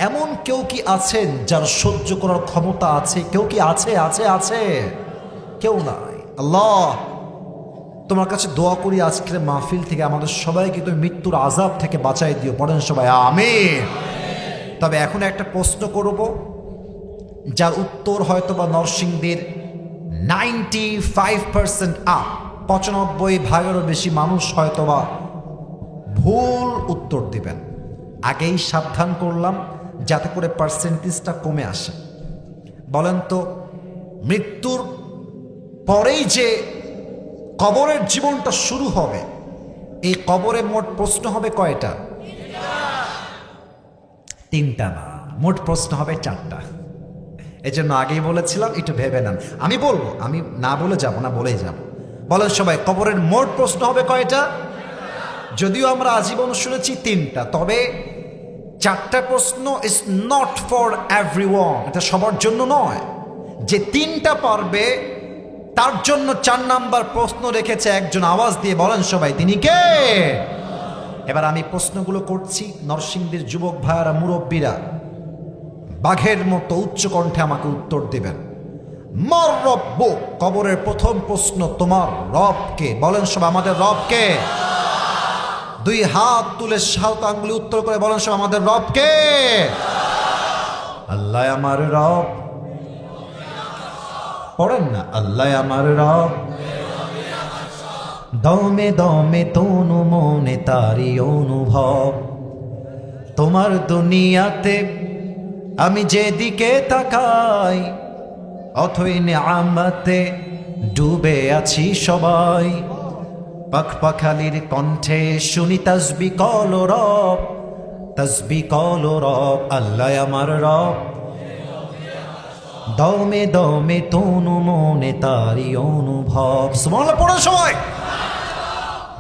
এমন কেউ কি আছেন যার সহ্য করার ক্ষমতা আছে? কেউ কি আছে? আছে আছে কেউ নাই। আল্লাহ, তোমার কাছে দোয়া করি আজকের মাহফিল থেকে আমাদের সবাইকে তুমি মৃত্যুর আযাব থেকে বাঁচাই দিও। পড়েন সবাই আমিন। তবে এখন একটা প্রশ্ন করব, যার উত্তর হয়তো বা নরসিংদীর 95% আপ, 95 বেশি মানুষ হয়তোবা ভুল উত্তর দিবেন। আগেই সাবধান করলাম যাতে করে পার্সেন্টেজটা কমে আসে। বলেন তো, মৃত্যুর পরেই যে কবরের জীবনটা শুরু হবে, এই কবরে মোট প্রশ্ন হবে কয়টা? 3টা না, মোট প্রশ্ন হবে 4টা। এই জন্য আগেই বলেছিলাম একটু ভেবে নেন। আমি বলবো, আমি না বলে যাব না, বলেই যাব। বলেন সবাই, কবরের মোট প্রশ্ন হবে কয়টা? যদিও আমরা আজীবন শুনেছি 3টা, তবে 4টা প্রশ্ন ইজ নট ফর এভরিওয়ান, এটা সবার জন্য নয়। যে 3টা পারবে তার জন্য 4 নাম্বার প্রশ্ন রেখেছে একজন। আওয়াজ দিয়ে বলেন সবাই, তিনি কে? এবার আমি প্রশ্নগুলো করছি, নরসিংদীর যুবক ভাইয়ারা, মুরব্বীরা বাঘের মতো উচ্চ কণ্ঠে আমাকে উত্তর দিবেন। মার রব্ব, কবরের প্রথম প্রশ্ন, তোমার রব কে? বলেন সবাই, আমাদের রব কে? 2 হাত তুলে সাত আঙ্গুলি উত্তর করে বলেন সবাই, আমাদের রব কে? আল্লাহ আমার রব। পড়েন না, আল্লাহ আমার রব। দমে দমে তনু মনে তারি অনুভব। তোমার দুনিয়াতে আমি যেদিকে তাকাই, অথই নিয়ামতে ডুবে আছি সবাই। পাখপাখালির কণ্ঠে শুনি তাসবিহ কল রব, তাসবিহ কল রব। আল্লাহ আমার রব। দমে দমে তনু মনে তারি অনুভব। সুবহানাল্লাহ পড়ো সবাই।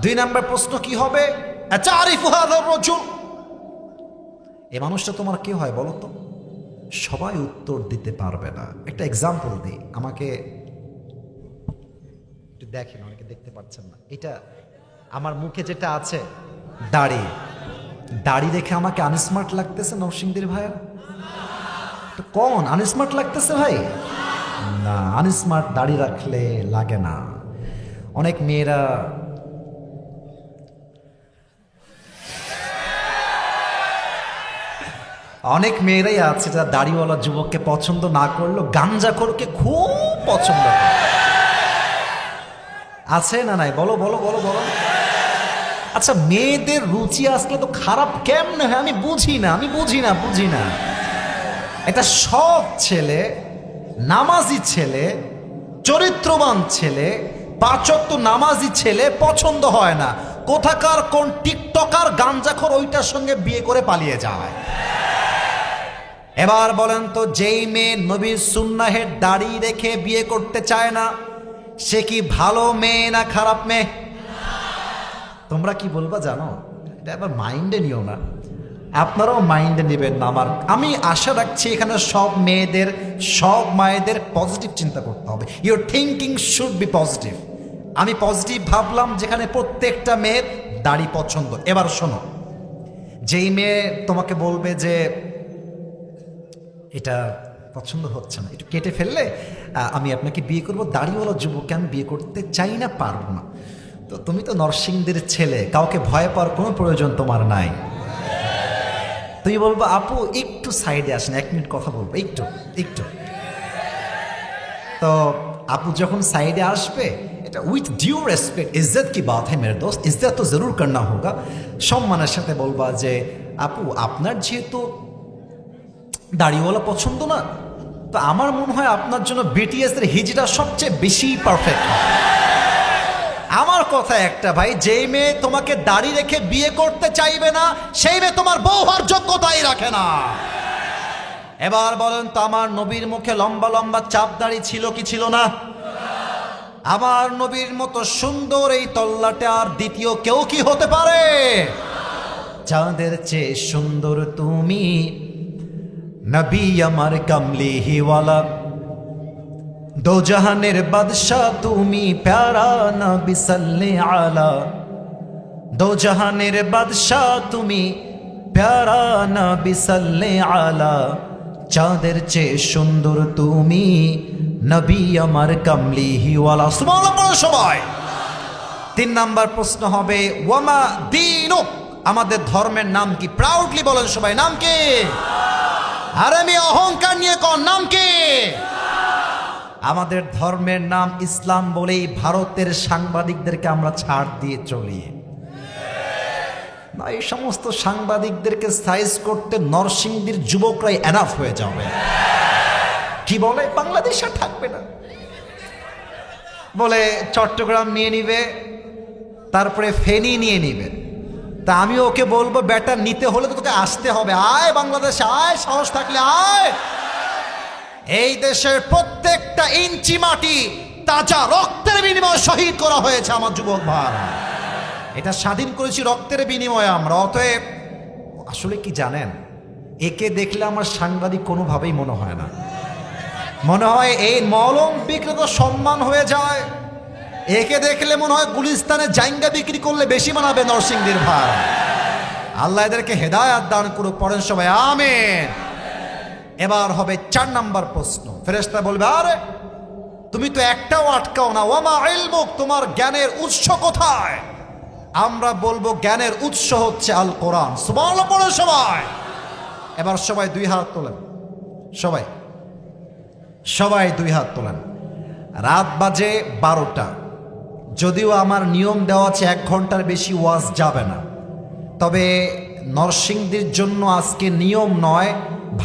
2 নাম্বার প্রশ্ন কি হবে? আতারিফু হাযা রাজুল, এই মানুষটা তোমার কে হয় বলো তো? সবাই উত্তর দিতে পারবে না। একটা এক্সাম্পল দিই, আমাকে একটু দেখেন, অনেকে দেখতে পাচ্ছেন না। এটা আমার মুখে যেটা আছে দাড়ি, দাড়ি দেখে আমাকে আনস্মার্ট লাগতেছে নরসিংদীর ভাইয়া? তো কোন আনস্মার্ট লাগতেছে ভাই? না, আনস্মার্ট দাড়ি রাখলে লাগে না। অনেক মেয়েরা অনেক মেয়েরাই আছে যারা দাড়িওয়ালা যুবককে পছন্দ না করলেও গাঞ্জাখোরকে খুব পছন্দ করে। আছে না নাই? বলো বলো বলো বলো। আচ্ছা, মেয়েদের রুচি আসলে তো খারাপ কেমনে হয় আমি বুঝি না, আমি বুঝি না বুঝি না। একটা সৎ ছেলে, নামাজি ছেলে, চরিত্রবান ছেলে, 5 ওয়াক্ত নামাজি ছেলে পছন্দ হয় না। কোথাকার কোন টিকটকার গাঞ্জাখোর ওইটার সঙ্গে বিয়ে করে পালিয়ে যায়। এবার বলেন তো, যেই মেয়ে নবীর সুন্নাহের দাড়ি রেখে বিয়ে করতে চায় না, সে কি ভালো মেয়ে না খারাপ মেয়ে? তোমরা কি বলবা জানো? এটা আবার মাইন্ডে নিও না, আপনারাও মাইন্ডে নেবেন না। আমি আশা রাখছি এখানে সব মেয়েদের, সব মায়েদের পজিটিভ চিন্তা করতে হবে। Your thinking should be positive. আমি পজিটিভ ভাবলাম যেখানে প্রত্যেকটা মেয়ের দাড়ি পছন্দ। এবার শোনো, যেই মেয়ে তোমাকে বলবে যে এটা পছন্দ হচ্ছে না, একটু কেটে ফেললে আমি আপনাকে বিয়ে করব, দাড়িওয়ালা যুবককে আমি বিয়ে করতে চাই না, পারবো না, তো তুমি তো নরসিংদীর ছেলে, কাউকে ভয় পাওয়ার কোনো প্রয়োজন তোমার নাই। তুমি বলবো আপু একটু সাইডে আসেন, 1 মিনিট কথা বলবো, একটু একটু। তো আপু যখন সাইডে আসবে, এটা উইথ ডিউ রেসপেক্ট, ইজ্জত কি বাত হ্যাঁ মেরে দোস্ত, ইজ্জত তো জরুর করনা হোগা। সম্মানের সাথে বলবা যে আপু আপনার যেহেতু দাড়িওয়ালা পছন্দ না, তো আমার মনে হয় আপনার জন্য বিটিএস এর হিজড়া সবচেয়ে বেশি পারফেক্ট। আমার কথা একটা ভাই, যেই মেয়ে তোমাকে দাড়ি রেখে বিয়ে করতে চাইবে না সেই মেয়ে তোমার বউ হওয়ার যোগ্যতাই রাখে না। এবার বলেন তো, আমার নবীর মুখে লম্বা লম্বা চাপ দাড়ি ছিল কি ছিল না? আমার নবীর মতো সুন্দর এই তল্লাটে আর দ্বিতীয় কেউ কি হতে পারে? চাঁদের চেয়ে সুন্দর তুমি, নবী আমার কামলিওয়ালা, দো জাহানের বাদশাহ তুমি, প্যারা নবী সাল্লে আলা। দো জাহানের বাদশাহ তুমি, প্যারা নবী সাল্লে আলা। চাঁদের চেয়ে সুন্দর তুমি, নবী আমার কামলিওয়ালা। সুবহানাল্লাহ সবাই। 3 নাম্বার প্রশ্ন হবে, ওয়ামা দীনুক, আমাদের ধর্মের নাম কি? প্রাউডলি বলেন সবাই, নাম কি? আর আমি অহংকার নিয়ে কোন নাম কি? আমাদের ধর্মের নাম ইসলাম বলেই ভারতের সাংবাদিকদেরকে আমরা ছাড় দিয়ে চলি না। এই সমস্ত সাংবাদিকদেরকে সাইজ করতে নরসিংদীর যুবকরাই এনাফ হয়ে যাবে। কি বলে, বাংলাদেশ আর থাকবে না বলে, চট্টগ্রাম নিয়ে নিবে, তারপরে ফেনী নিয়ে নিবে। তা আমি ওকে বলবো, বেটা নিতে হলে তো তোকে আসতে হবে, আয় বাংলাদেশ আয়, সাহস থাকলে আয়। এই দেশের প্রত্যেকটা ইঞ্চি মাটি তাজা রক্তের বিনিময়ে শহীদ করা হয়েছে আমার যুবক ভাই। এটা স্বাধীন করেছি রক্তের বিনিময়ে আমরা। অতএব আসলে কি জানেন, একে দেখলে আমার সাংবাদিক কোনোভাবেই মনে হয় না। মনে হয় এই মলম বিক্রেতা সম্মান হয়ে যায়। একে দেখলে মনে হয় গুলিস্তানে জাইঙ্গা বিক্রি করলে বেশি মানাবে নরসিংদীর ভাই। আল্লাহ এদেরকে হেদায়াত দান করুক, পড়েন সবাই আমিন। এবার হবে 4 নাম্বার প্রশ্ন। ফেরেশতা বলবে, আরে তুমি তো একটাও আটকাও না, ওয়ামা ইলমুক, তোমার জ্ঞানের উৎস কোথায়? আমরা বলবো জ্ঞানের উৎস হচ্ছে আল কোরআন। সুবহানাল্লাহ পড়েন সবাই। এবার সবাই 2 হাত তোলেন, সবাই 2 হাত তোলেন। রাত বাজে 12টা। যদিও আমার নিয়ম দেওয়া আছে 1 ঘন্টার বেশি ওয়াজ যাবে না, তবে নরসিংদীর জন্য আজকে নিয়ম নয়,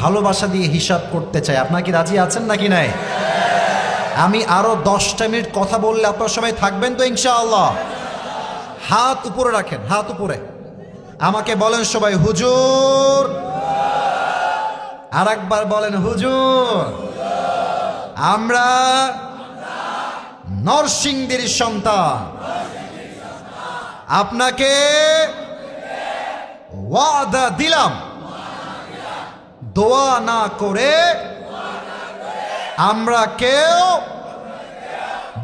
ভালোবাসা দিয়ে হিসাব করতে চাই। আপনারা কি রাজি আছেন নাকি নাই? আমি আরো 10টা মিনিট কথা বললে আপনারা সবাই থাকবেন তো ইনশাআল্লাহ? হাত উপরে রাখেন, হাত উপরে। আমাকে বলেন সবাই হুজুর। আর একবার বলেন হুজুর। আমরা নরসিংদীর সন্তান, আপনাকে ওয়াদা দিলাম, দোয়া না করে আমরা কেউ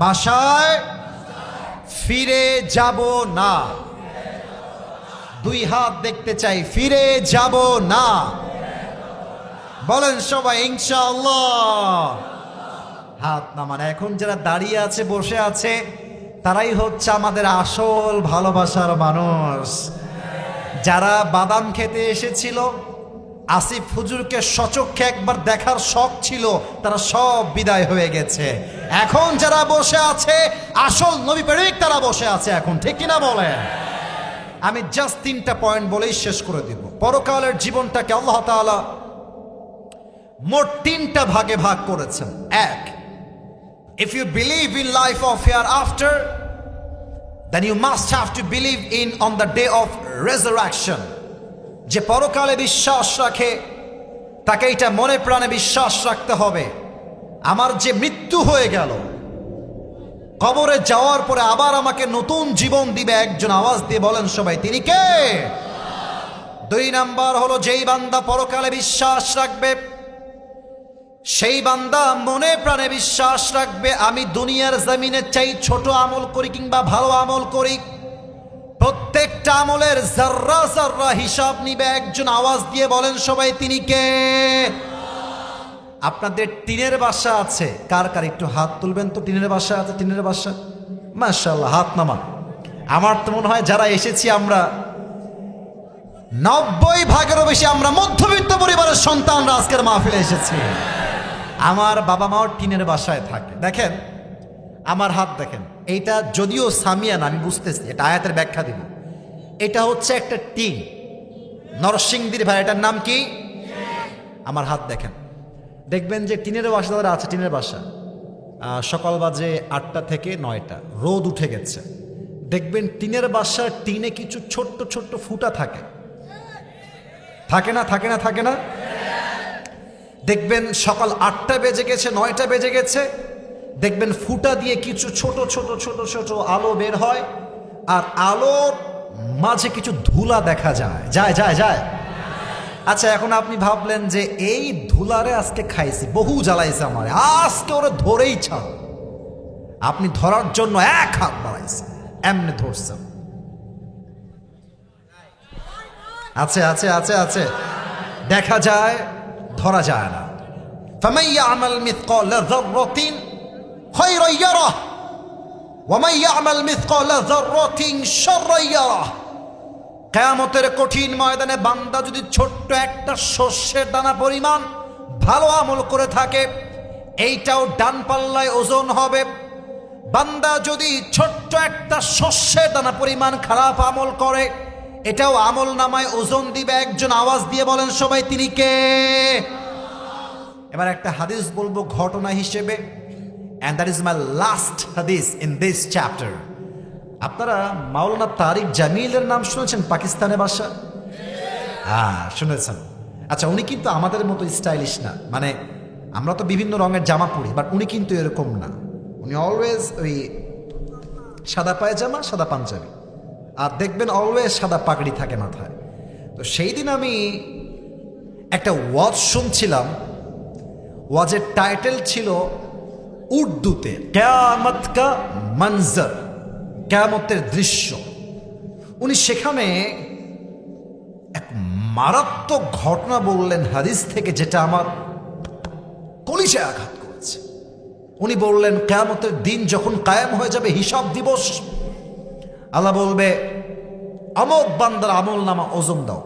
বাসায় ফিরে যাব না। 2 হাত দেখতে চাই, ফিরে যাব না। বলেন সবাই ইনশাআল্লাহ। হাত নামান। এখন যারা দাঁড়িয়ে আছে, বসে আছে, তারাই হচ্ছে আমাদের আসল ভালোবাসার মানুষ। যারা বাদাম খেতে এসেছিল, আসিফ হুজুরকে সচক্ষে একবার দেখার শখ ছিল, তারা সব বিদায় হয়ে গেছে। এখন যারা বসে আছে, আসল নবী প্রেমিক তারা বসে আছে এখন, ঠিক কিনা বলেন? আমি জাস্ট 3টা পয়েন্ট বলেই শেষ করে দিব। পরকালের জীবনটাকে আল্লাহ তাআলা মোট 3টা ভাগে ভাগ করেছেন। 1, if you believe in life of hereafter, then you must have to believe in on the day of resurrection. যে পরকালে বিশ্বাস রাখে তাকে এটা মনে প্রাণে বিশ্বাস রাখতে হবে, আমার যে মৃত্যু হয়ে গেল, কবরে যাওয়ার পরে আবার আমাকে নতুন জীবন দিবে একজন। আওয়াজ দিয়ে বলেন সবাই, তিনি কে? 2 নাম্বার হলো, যেই বান্দা পরকালে বিশ্বাস রাখবে, সেই বান্দা মনে প্রাণে বিশ্বাস রাখবে আমি দুনিয়ার জমিনে চাই ছোট আমল করি কিংবা ভালো আমল করি, প্রত্যেকটা আমলের জাররা জাররা হিসাব নিবে একজন। আওয়াজ দিয়ে বলেন সবাই, তিনি কে? আপনাদের টিনের বাসা আছে? কার কার একটু হাত তুলবেন তো। টিনের বাসা আছে? টিনের বাসা, মাশাআল্লাহ, হাত নামান। আমার তো মনে হয় যারা এসেছি আমরা 90 ভাগেরও বেশি আমরা মধ্যবিত্ত পরিবারের সন্তানরা আজকের মাহফিলে এসেছি। আমার বাবা মাও টিনের বাসায় থাকে। দেখেন আমার হাত দেখেন, এইটা যদিও সামিয়ান, আমি বুঝতেছি, এটা আয়াতের ব্যাখ্যা দিব। এটা হচ্ছে একটা টিন, নরসিংদীর ভাই, এটার নাম কি? আমার হাত দেখেন, দেখবেন যে টিনের বাসা যারা আছে, টিনের বাসা, সকাল বাজে 8টা থেকে 9টা, রোদ উঠে গেছে, দেখবেন টিনের বাসার টিনে কিছু ছোট্ট ছোট্ট ফুটা থাকে, থাকে না থাকে না থাকে না? দেখবেন সকাল 8টা বেজে গেছে, 9টা বেজে গেছে, দেখবেন ফুটা দিয়ে কিছু ছোট ছোট ছোট ছোট আলো বের হয়, আর আলোর মাঝে কিছু ধুলা দেখা যায় যায় যায় যায়। আচ্ছা, এখন আপনি ভাবলেন যে এই ধুলারে আজকে খাইছি, বহু জ্বালাইছে আমার, আজকে ওরা ধরেই ছাড়। আপনি ধরার জন্য এক হাত বাড়াইছেন, এমনি ধরছেন। আছে আছে আছে আছে, দেখা যায়, ধরা যায় না। فَمَن يَعْمَلْ مِثْقَالَ ذَرَّةٍ خَيْرًا يَرَهُ وَمَن يَعْمَلْ مِثْقَالَ ذَرَّةٍ شَرًّا يَرَهُ। কিয়ামতের কঠিন ময়দানে বান্দা যদি ছোট্ট একটা শস্যের দানা পরিমাণ ভালো আমল করে থাকে, এইটাও ডান পাল্লায় ওজন হবে। বান্দা যদি ছোট্ট একটা শস্যের দানা পরিমাণ খারাপ আমল করে, এটাও আমল নামায় ওজন দিবে। একজন আওয়াজ দিয়ে বলেন সবাই, তিনি কে? এবার একটা হাদিস বলবো ঘটনা হিসেবে, and that is my last hadith in this chapter. আপনারা মাওলানা তারিক জামিলের নাম শুনেছেন? পাকিস্তানে বাসা, হ্যাঁ শুনেছেন। আচ্ছা, উনি কিন্তু আমাদের মতো স্টাইলিশ না, মানে আমরা তো বিভিন্ন রঙের জামা পরি, বাট উনি কিন্তু এরকম না। উনি অলওয়েজ ওই সাদা পায়জামা, সাদা পাঞ্জাবি, আর দেখবেন অলওয়েজ সাদা পাগড়ি থাকে মাথায়। তো সেই দিন আমি একটা ওয়াজ শুনছিলাম, ওয়াজের টাইটেল ছিল উর্দুতে কিয়ামত কা মঞ্জর, কিয়ামতের দৃশ্য। উনি সেখানে এক মারাত্মক ঘটনা বললেন হাদিস থেকে, যেটা আমার কলিজায় আঘাত করেছে। উনি বললেন কিয়ামতের দিন যখন কায়েম হয়ে যাবে হিসাব দিবস, আল্লাহ বলবে অমুক বান্দার আমল নামা ওজন দাও,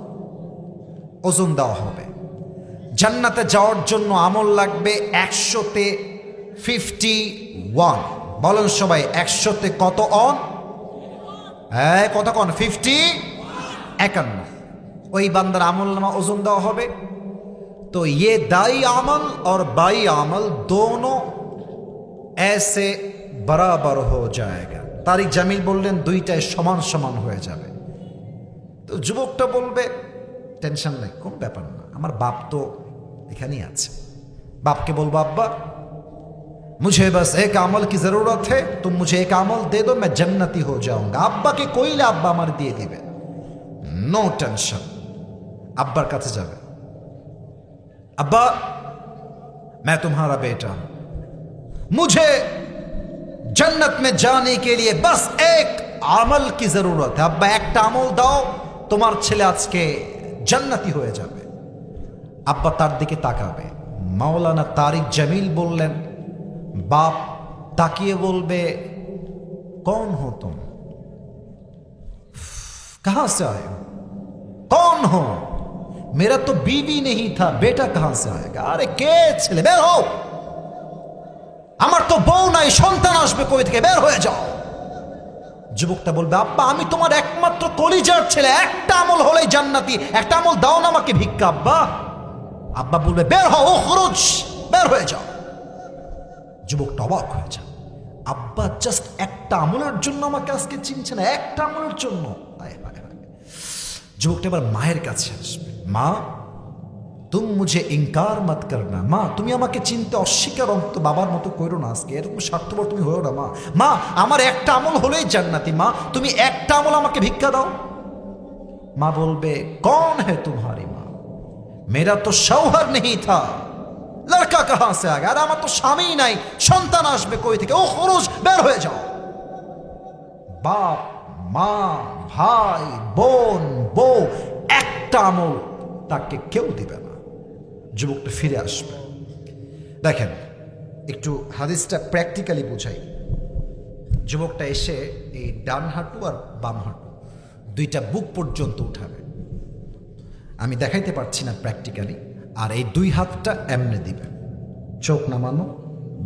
ওজন দেওয়া হবে। জান্নাতে যাওয়ার জন্য আমল লাগবে 100-তে 51। বলেন সবাই 100-তে কত অন? হ্যাঁ, কত কন? 51। ওই বান্দার আমল নামা ওজন দেওয়া হবে। তো ये दाई अमल और बाई अमल दोनों ऐसे बराबर हो जाएगा। তারিক জামিল বললেন দুইটাই সমান সমান হয়ে যাবে। তো যুবকটা বলবে টেনশন নাই, কোন ব্যাপার না, আমার বাপ তো এখানেই আছে। বাপকে বলবো আব্বা मुझे बस एक अमल की जरूरत है, तुम मुझे एक अमल दे दो, मैं जन्नती हो जाऊंगा। আব্বাকে কইলে আব্বা আমার দিয়ে দিবে, নো টেনশন। আব্বার কাছে যাবে, अब्बा मैं तुम्हारा बेटा हूं, मुझे जन्नत में जाने के लिए बस एक আমল की जरूरत है। अब्बा একটা আমল দাও, তোমার ছেলে আজকে জান্নাতি হয়ে যাবে। আব্বা তার দিকে তাকাবে। মাওলানা তারিক জামিল বললেন, बाप ताकिए बोलबे कौन हो तुम, कहां से आए हो, कौन हो, मेरा तो बीवी नहीं था, बेटा कहां से आएगा। अरे के ছেলে, বের হও, আমার তো বউ নাই, সন্তান আসবে কই থেকে, বের হয়ে যাও। যুবকটা বলবে আব্বা আমি তোমার একমাত্র কলিজার ছেলে, একটা আমল হলেই জান্নাতি, একটা আমল দাও না আমাকে ভিক্ষা। আব্বা আব্বা বলবে বের হও, উখরুজ, বের হয়ে যাও। যুবকটা অবাক হয়ে যায়, আব্বা জাস্ট একটা আমলের জন্য আমাকে আজকে চিনছে না, একটা আমলের জন্য। যুবকটা এবার মায়ের কাছে আসবে, মা তুম মুঝে ইনকার মত করনা, মা তুমি আমাকে চিনতে অস্বীকার অন্ত বাবার মতো করো না, আজকে এরকম স্বার্থপর তুমি হয়েও না। মা মা আমার একটা আমল হলেই জান্নাতি, মা তুমি একটা আমল আমাকে ভিক্ষা দাও। মা বলবে কौन है तुम्हारी माँ, मेरा तो शौहर नहीं था, लड़का कहां से आ गया, আমার তো স্বামী নাই, সন্তান আসবে কই থেকে, ও খরচ, বের হয়ে যাও। বাপ মা ভাই বোন বউ একটা আমল তাকে কেউ দিবে না। যুবকটা ফিরে আসবে। দেখেন একটু হাদিসটা প্র্যাকটিক্যালি বুঝাই। যুবকটা এসে এই ডান হাঁটু আর বাম হাঁটু দুইটা বুক পর্যন্ত উঠাবে, আমি দেখাইতে পারছি না প্র্যাকটিক্যালি। আর এই দুই হাতটা এমনে দিবে, চোখ নামানো,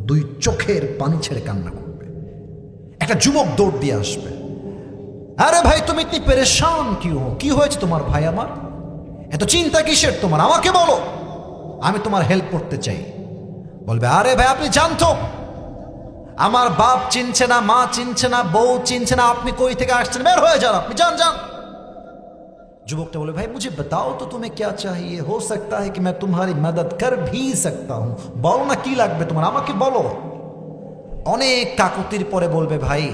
দুই চোখের পানি ছেড়ে কান্না করবে। একটা যুবক দৌড় দিয়ে আসবে, আরে ভাই তুমি ইতনি পেরেশান কিউ হো, কি হয়েছে তোমার ভাই আমার, এত চিন্তা কিসের তোমার, আমাকে বলো, আমি তোমার হেল্প করতে চাই। বলবে আরে ভাই আপনি জানতো আমার বাপ চিনছে না, মা চিনছে না, বউ চিনছে না, আপনি কই থেকে আসছেন, বের হয়ে যান, আপনি যান যান। যুবকটা বলে, ভাই মুझे बताओ तो तुम्हें क्या चाहिए, हो सकता है कि मैं तुम्हारी मदद कर भी सकता हूं, বলো না কি লাগবে তোমার, আমাকে বলো। অনেক কাকুতির পরে বলবে, ভাই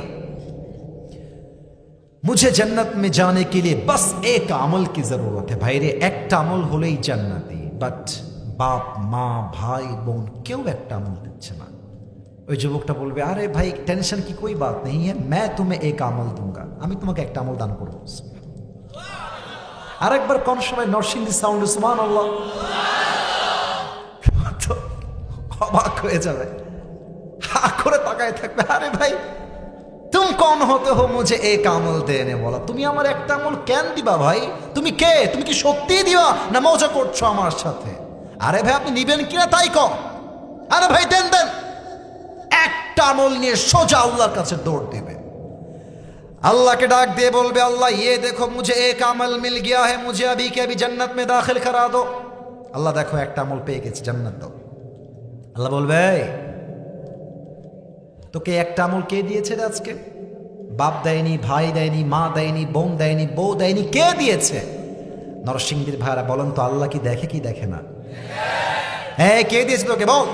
मुझे जन्नत में जाने के लिए बस एक अमल की जरूरत है, ভাই রে একটা আমল হলেই জান্নাতি, বাট বাপ মা ভাই বোন কেউ একটা আমল দিচ্ছে না। ওই যুবকটা বলবে, আরে ভাই টেনশন কি कोई बात नहीं है, मैं तुम्हें एक अमल दूंगा, আমি তোমাকে একটা আমল দান করব। আরেকবার কোন সময় নরসিংদী সাউন্ড সুবহানাল্লাহ, তো অবাক হয়ে যাবে, হা করে তাকায় থাকবে, আরে ভাই तुम कौन होते हो मुझे एक আমল দেনে বলা, তুমি আমার একটা আমল কেন দিবা ভাই, তুমি কে, তুমি কি সত্যি দিবা না মজা করছো আমার সাথে? আরে ভাই আপনি নিবেন কিনা তাই কও, আরে ভাই দেন দেন। একটা আমল নিয়ে সোজা আল্লাহর কাছে দৌড় দিবে, अल्लाह के डाक दे बोलबे, अल्लाह ये देखो मुझे एक अमल मिल गया है, मुझे अभी के अभी जन्नत में दाखिल करा दो। अल्लाह देखो एक अमल পেয়ে গেছি, জান্নাত দাও। আল্লাহ বলবে, তোকে একটা আমল কে দিয়েছে রে আজকে? বাপ দেয়নি, ভাই দেয়নি, মা দেয়নি, বোন দেয়নি, বউ দেয়নি, কে দিয়েছে? নরসিংদীর ভাইরা বলেন তো, আল্লাহ কি দেখে কি দেখে না? হ্যাঁ কে দিয়েছে তোকে বল।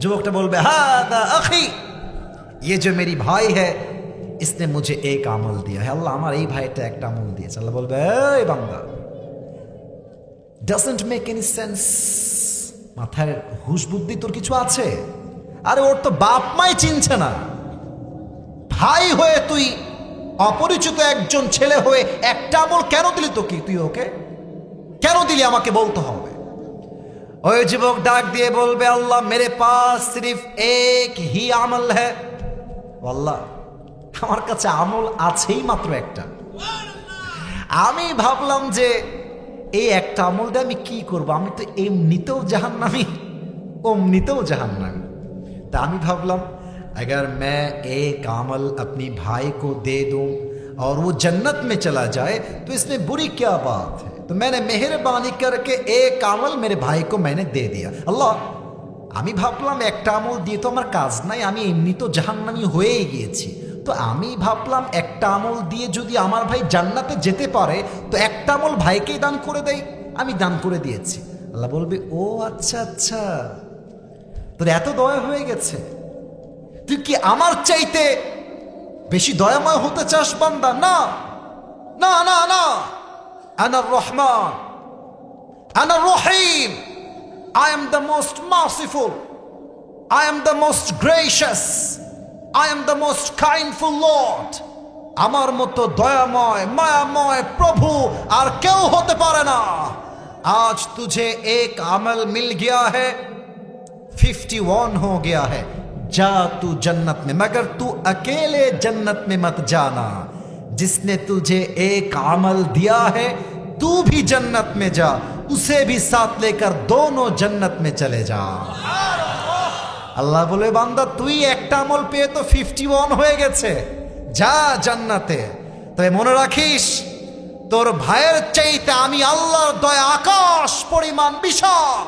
যুবকটা বলবে, হাদা আখি, ये जो मेरी भाई है इसने मुझे एक আমল दिया है, আল্লাহ আমার এই ভাইটা একটা আমল দিয়েছে। আল্লাহ বলবে, এই বান্দা, doesn't make any sense, মাথায় হুশ বুদ্ধি তোর কিছু আছে? আরে ওর তো বাপ মাই চিনছে না, ভাই হয়ে তুই অপরিচিত একজন ছেলে হয়ে একটা আমল কেন দিলি? তো কি তুই ওকে কেন দিলি আমাকে বলতে হবে। ওই যুবক ডাক দিয়ে বলবে, আল্লাহ মেরে পাস সির্ফ এক হি আমল হ্যায়, আল্লাহ আমার কাছে আমল আছেই মাত্র একটা। আমি ভাবলাম যে এই একটা আমল দিয়ে আমি কি করব, আমি তো এমনিতেও জাহান্নামী অমনিতেও জাহান্নামী। তা আমি ভাবলাম, अगर मैं एक अमल अपनी भाई को दे दूं और वो जन्नत में चला जाए तो इसमें बुरी क्या बात है। तो मैंने मेहरबानी करके एक अमल मेरे भाई को मैंने दे दिया। अल्लाह আমি ভাবলাম একটা আমল দিয়ে তো আমার কাজ নাই, আমি এমনি তো জাহান্নামী হয়েই গিয়েছি, তো আমি ভাবলাম একটা আমল দিয়ে যদি আমার ভাই জান্নাতে যেতে পারে তো একটা আমল ভাইকেই দান করে দেই, আমি দান করে দিয়েছি। আল্লাহ বলবে, ও আচ্ছা আচ্ছা, তোর এত দয়া হয়ে গেছে, তুই কি আমার চাইতে বেশি দয়াময় হতে চাস বান্দা? না না না না, আনার রহমান, আনার রহিম, I am the most merciful, I am the most gracious, I am the most kindful Lord. আমার মতো দয়াময় মায়াময় প্রভু আর কেউ হতে পারে না। आज तुझे एक अमल मिल गया है, 51 हो गया है, जा तू जन्नत में, मगर तू अकेले जन्नत में मत जाना, जिसने तुझे एक अमल दिया है तू भी जन्नत में जा, उसे भी साथ लेकर दोनों जन्नत में चले जा। আল্লাহ বলে, বান্দা তুই একটা আমল পেয়ে তো 51 হয়ে গেছে, যা জান্নাতে। তবে মনে রাখিস, তোর ভাইয়ের চাইতে আমি আল্লাহর দয়া আকাশ পরিমাণ বিশাল।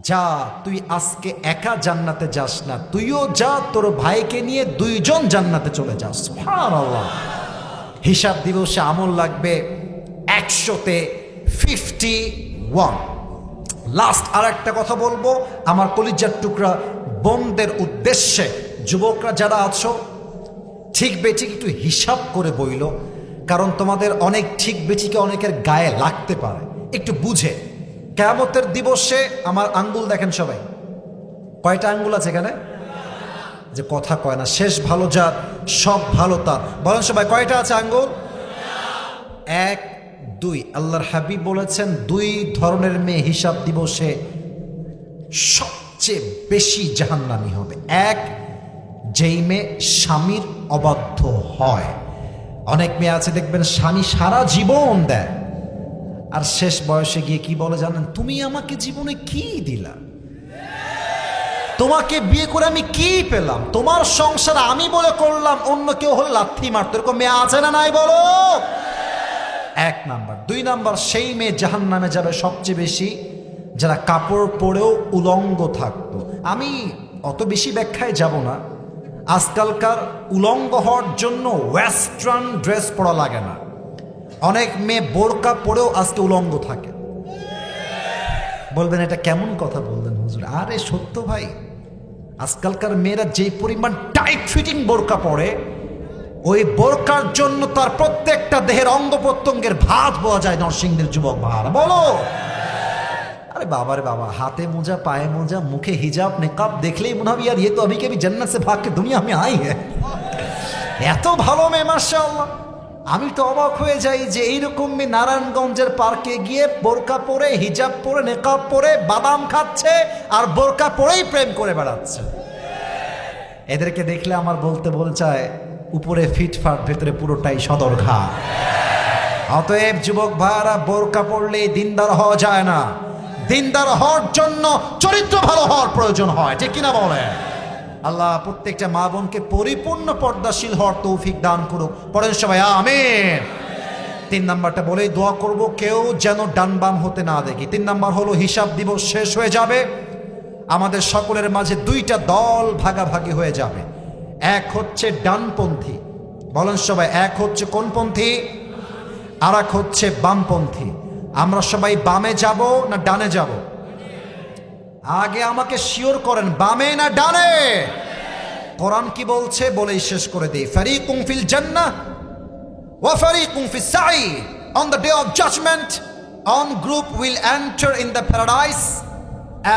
যা তুই আজকে একা জান্নাতে যাস না, তুইও যা, তোর ভাইকে নিয়ে দুইজন জান্নাতে চলে যাস। সুবহানাল্লাহ। হিসাব দিবসে আমল লাগবে 100-তে 51। লাস্ট আর একটা কথা বলবো আমার কলিজার টুকরা বোনদের উদ্দেশ্যে, যুবকরা যারা আছো, ঠিক বেঠিক একটু হিসাব করে বইল, কারণ তোমাদের অনেক ঠিক বেঠিকে অনেকের গায়ে লাগতে পারে, একটু বুঝে। কিয়ামতের দিবসে আমার আঙ্গুল দেখেন সবাই, কয়টা আঙ্গুল আছে এখানে? যে কথা কয় না, শেষ ভালো যার সব ভালো তার, বলেন সবাই কয়টা আছে আঙ্গুল? 1 2। আল্লাহর হাবিব বলেছেন 2 ধরনের মেয়ে হিসাব দিবসে সবচেয়ে বেশি জাহান্নামী হবে। 1, যেই মেয়ে স্বামীর অবাধ্য হয়। অনেক মেয়ে আছে দেখবেন স্বামী সারা জীবন দেয়, আর শেষ বয়সে গিয়ে কি বলে জানেন? তুমি আমাকে জীবনে কি দিলা, তোমাকে বিয়ে করে আমি কি পেলাম, তোমার সংসার আমি বলে করলাম, অন্য কেউ হলে লাথি মারতো। এরকম মেয়ে আছে না নাই বলো? 1 নাম্বার। 2 নাম্বার, সেই মেয়ে জাহান্নামে যাবে সবচেয়ে বেশি যারা কাপড় পরেও উলঙ্গ থাকতো। আমি অত বেশি ব্যাখ্যায় যাব না। আজকালকার উলঙ্গ হওয়ার জন্য ওয়েস্টার্ন ড্রেস পরা লাগে না। অনেক মেয়ে বোরকা পরেও আজকে উলঙ্গ থাকে। বলবেন এটা কেমন কথা বললেন হুজুর? আরে সত্য ভাই, আজকালকার মেয়েরা যে পরিমাণ টাইট ফিটিং বোরকা পরে, ওই বোরকার জন্য তার প্রত্যেকটা দেহের অঙ্গ প্রত্যঙ্গের ভাঁজ বোঝা যায়। নরসিংদীর যুবক ভাইরা বলো, अरे बाबा रे बाबा, हाथे मोजा, पाए मोजा, मुखे हिजाब, निकाब देखले ही मुना भी यार ये तो अभी के भी जन्नत से भाग के दुनिया में आई है। এত ভালো মেয়ে মাশাআল্লাহ। আমি তো অবাক হয়ে যাই যে এইরকম মেয়ে নারায়ণগঞ্জের পার্কে গিয়ে বোরকা পরে, হিজাব পরে, নিকাব পরে বাদাম খাচ্ছে আর বোরকা পরেই প্রেম করে বেড়াচ্ছে। এদেরকে দেখলে আমার বলতে চায় উপরে ফিটফাট, ভেতরে পুরোটাই সদরঘা। অতএব যুবক ভাইরা, বোরকা পড়লেই দিনদার হওয়া যায় না। দিনদার হওয়ার জন্য চরিত্র ভালো হওয়ার প্রয়োজন হয়, ঠিক কিনা বলে? আল্লাহ প্রত্যেকটা মা বোনকে পরিপূর্ণ পর্দাশীল হওয়ার তৌফিক দান করুক। পড়েন সবাই আমিন। 3 নাম্বারটা বলেই দোয়া করব, কেউ যেন ডান বাম হতে না দেখি। 3 নাম্বার হলো হিসাব দিবস শেষ হয়ে যাবে, আমাদের সকলের মাঝে 2টা দল ভাগাভাগি হয়ে যাবে। এক হচ্ছে ডানপন্থী, বলেন সবাই, এক হচ্ছে কোনপন্থী? আর এক হচ্ছে বামপন্থী। আমরা সবাই বামে যাব না ডানে যাব? আগে আমাকে শিওর করেন, বামে না ডানে? কোরআন কি বলছে বলেই শেষ করে দেই। ফারিকুম ফিল জান্নাহ ওয়া ফারিকুম ফিস সাঈর। On the day of judgment, one group will enter in the paradise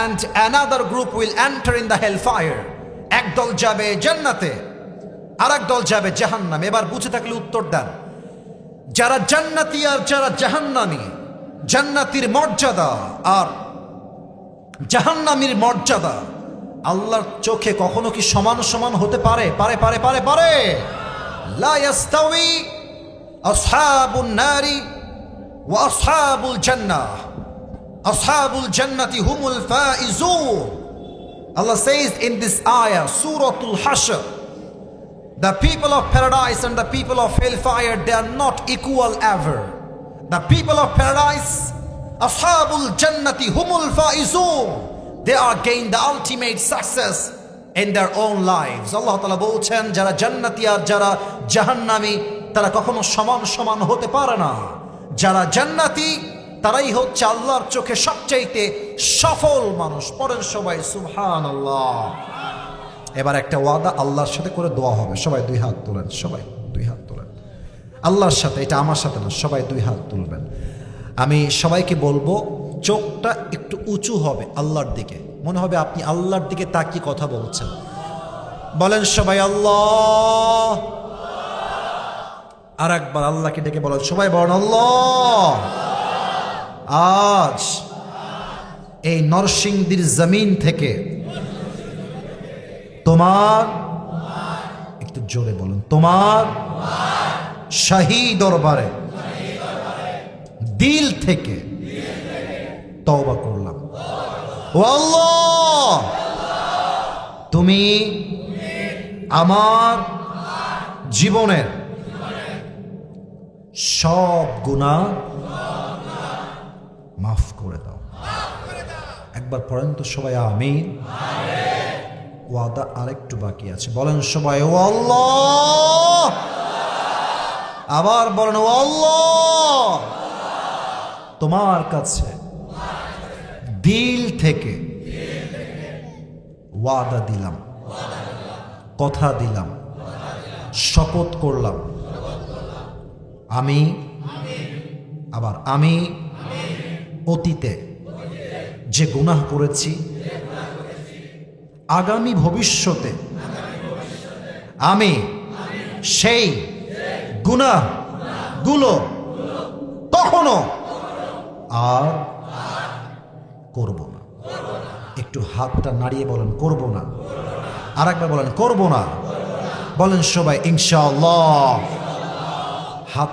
and another group will enter in the hellfire. এক দল যাবে জান্নাতে, আর এক দল যাবে জাহান্নামে। এবার বুঝে থাকলে উত্তর দেন, যারা জান্নাতি আর যারা জাহান্নামী, জান্নাতীর মর্যাদা আর জাহান্নামীর মর্যাদা আল্লাহর চোখে কখনো কি সমান সমান হতে পারে? পারে পারে পারে পারে লা ইয়াস্তাউই আসহাবুন নারি ওয়া আসহাবুল জান্নাহ, আসহাবুল জান্নাতি হুমুল Faizun. Allah says in this ayah, Suratul Hashr, the people of paradise and the people of hellfire, they are not equal ever. The people of paradise, Ashabul Jannati humul faizun, they are gained the ultimate success in their own lives. Allah Ta'ala বলছেন, যারা জান্নাতি আর যারা জাহান্নামী তারা কখনো সমান সমান হতে পারে না। যারা জান্নাতি তারাই হচ্ছে আল্লাহর চোখে সবচাইতে সফল মানুষ। পড়েন সবাই সুবহানাল্লাহ। এবার একটা ওয়াদা আল্লাহর সাথে করে দোয়া হবে। সবাই 2 হাত তোলেন, সবাই 2 হাত তোলেন। আল্লাহর সাথে, এটা আমার সাথে না, সবাই 2 হাত তুলবেন। আমি সবাইকে বলবো, চোখটা একটু উঁচু হবে আল্লাহর দিকে, মনে হবে আপনি আল্লাহর দিকে তাকিয়ে কথা বলছেন। বলেন সবাই আল্লাহ। আর একবার আল্লাহকে ডেকে বলেন, সবাই বলেন আল্লাহ। আজ এই নরসিংদীর জমিন থেকে তোমার, একটু জোরে বলুন, তোমার শাহী দরবারে দিল থেকে তওবা করলাম। ও আল্লাহ, তুমি আমার জীবনের সব গুনাহ মাফ করে দাও। একবার পড়েন তো সবাই আমিন। ওয়াদা আরেকটু বাকি আছে, বলেন সবাই ও আল্লাহ। আবার বলেন ও আল্লাহ। তোমার কাছে দিল থেকে ওয়াদা দিলাম, কথা দিলাম, শপথ করলাম, আমি অতীতে যে গুনাহ করেছি, আগামী ভবিষ্যতে আমি সেই গুনাহগুলো কখনো আর করব না। একটু হাতটা নাড়িয়ে বলেন করব না। আর একবার বলেন করব না। বলেন সবাই ইনশাআল্লাহ। হাত,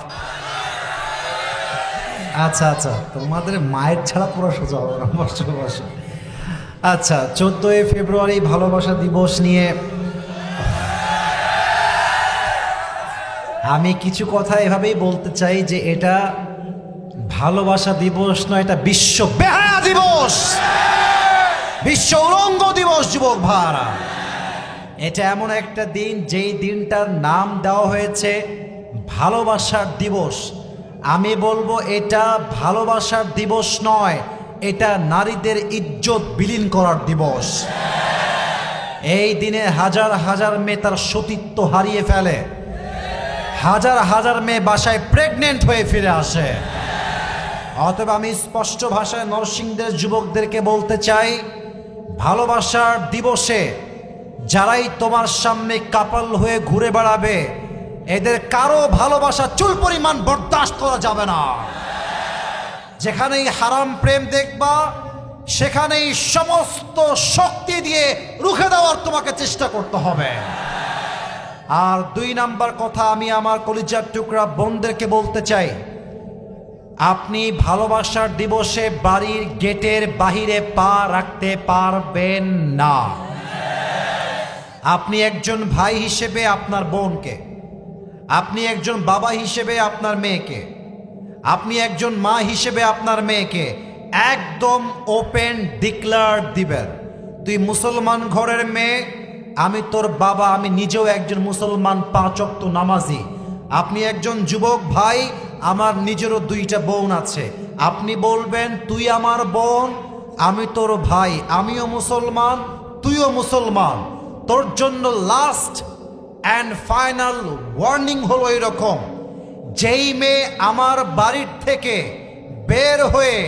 আচ্ছা আচ্ছা, তোমাদের মায়ের ছাড়া পুরো সোজা হবে না, বসে বসে। আচ্ছা, 14 ফেব্রুয়ারি ভালোবাসা দিবস নিয়ে আমি কিছু কথা এভাবেই বলতে চাই যে এটা ভালোবাসা দিবস নয়, এটা বিশ্ব বেহায়া দিবস। বিশ্ব উলঙ্গ দিবস যুবক ভাইরা। এটা এমন একটা দিন যেই দিনটার নাম দেওয়া হয়েছে ভালোবাসার দিবস। আমি বলবো এটা ভালোবাসার দিবস নয়, এটা নারীদের ইজ্জত বিলীন করার দিবস। এই দিনে হাজার হাজার মেয়ে তার সতীত্ব হারিয়ে ফেলে, হাজার হাজার মেয়ে বাসায় প্রেগনেন্ট হয়ে ফিরে আসে। অতএব আমি স্পষ্ট ভাষায় নরসিংদের যুবকদেরকে বলতে চাই, ভালোবাসার দিবসে যারাই তোমার সামনে কাপাল হয়ে ঘুরে বেড়াবে, এদের কারো ভালোবাসা চুল পরিমাণ বরদাস্ত করা যাবে না। যেখানেই হারাম প্রেম দেখবা, সেখানেই সমস্ত শক্তি দিয়ে রুখে দেওয়ার তোমাকে চেষ্টা করতে হবে। আর 2 নাম্বার কথা, আমি আমার কলিজার টুকরা বোনদেরকে বলতে চাই, আপনি ভালোবাসার দিবসে বাড়ির গেটের বাহিরে পা রাখতে পারবেন না। আপনি একজন ভাই হিসেবে আপনার বোনকে, আপনি একজন বাবা হিসেবে আপনার মেয়েকে, আপনি একজন মা হিসেবে আপনার মেয়েকে একদম ওপেন ডিক্লার দিবেন, তুই মুসলমান ঘরের মেয়ে, আমি তোর বাবা, আমি নিজেও একজন মুসলমান 5 ওয়াক্ত নামাজি। আপনি একজন যুবক ভাই, আমার নিজেরও 2টা বোন আছে, আপনি বলবেন তুই আমার বোন, আমি তোর ভাই, আমিও মুসলমান, তুইও মুসলমান। তোর জন্য লাস্ট অ্যান্ড ফাইনাল ওয়ার্নিং হলো এরকম, যেই মেয়ে আমার বাড়ির থেকে বের হয়ে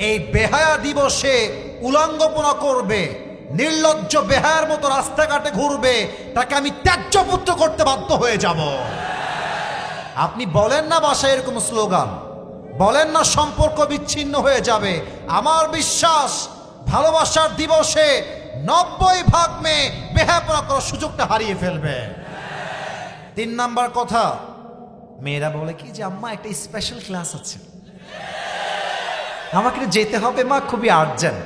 এই বেহায়া দিবসে উলঙ্গপনা করবে, নির্লজ্জ বেহায়ার মতো রাস্তাঘাটে ঘুরবে, তাকে আমি ত্যায্যপুত্র করতে বাধ্য হয়ে যাব। আপনি বলেন না বাসায় এরকম স্লোগান, বলেন না সম্পর্ক বিচ্ছিন্ন হয়ে যাবে। আমার বিশ্বাস ভালোবাসার দিবসে 90% মেয়ে বেহায়াপনা করার সুযোগটা হারিয়ে ফেলবে। 3 নাম্বার কথা, মেয়েরা বলে কি যে আম্মা একটা স্পেশাল ক্লাস আছে, আমাকে যেতে হবে মা, খুবই আর্জেন্ট।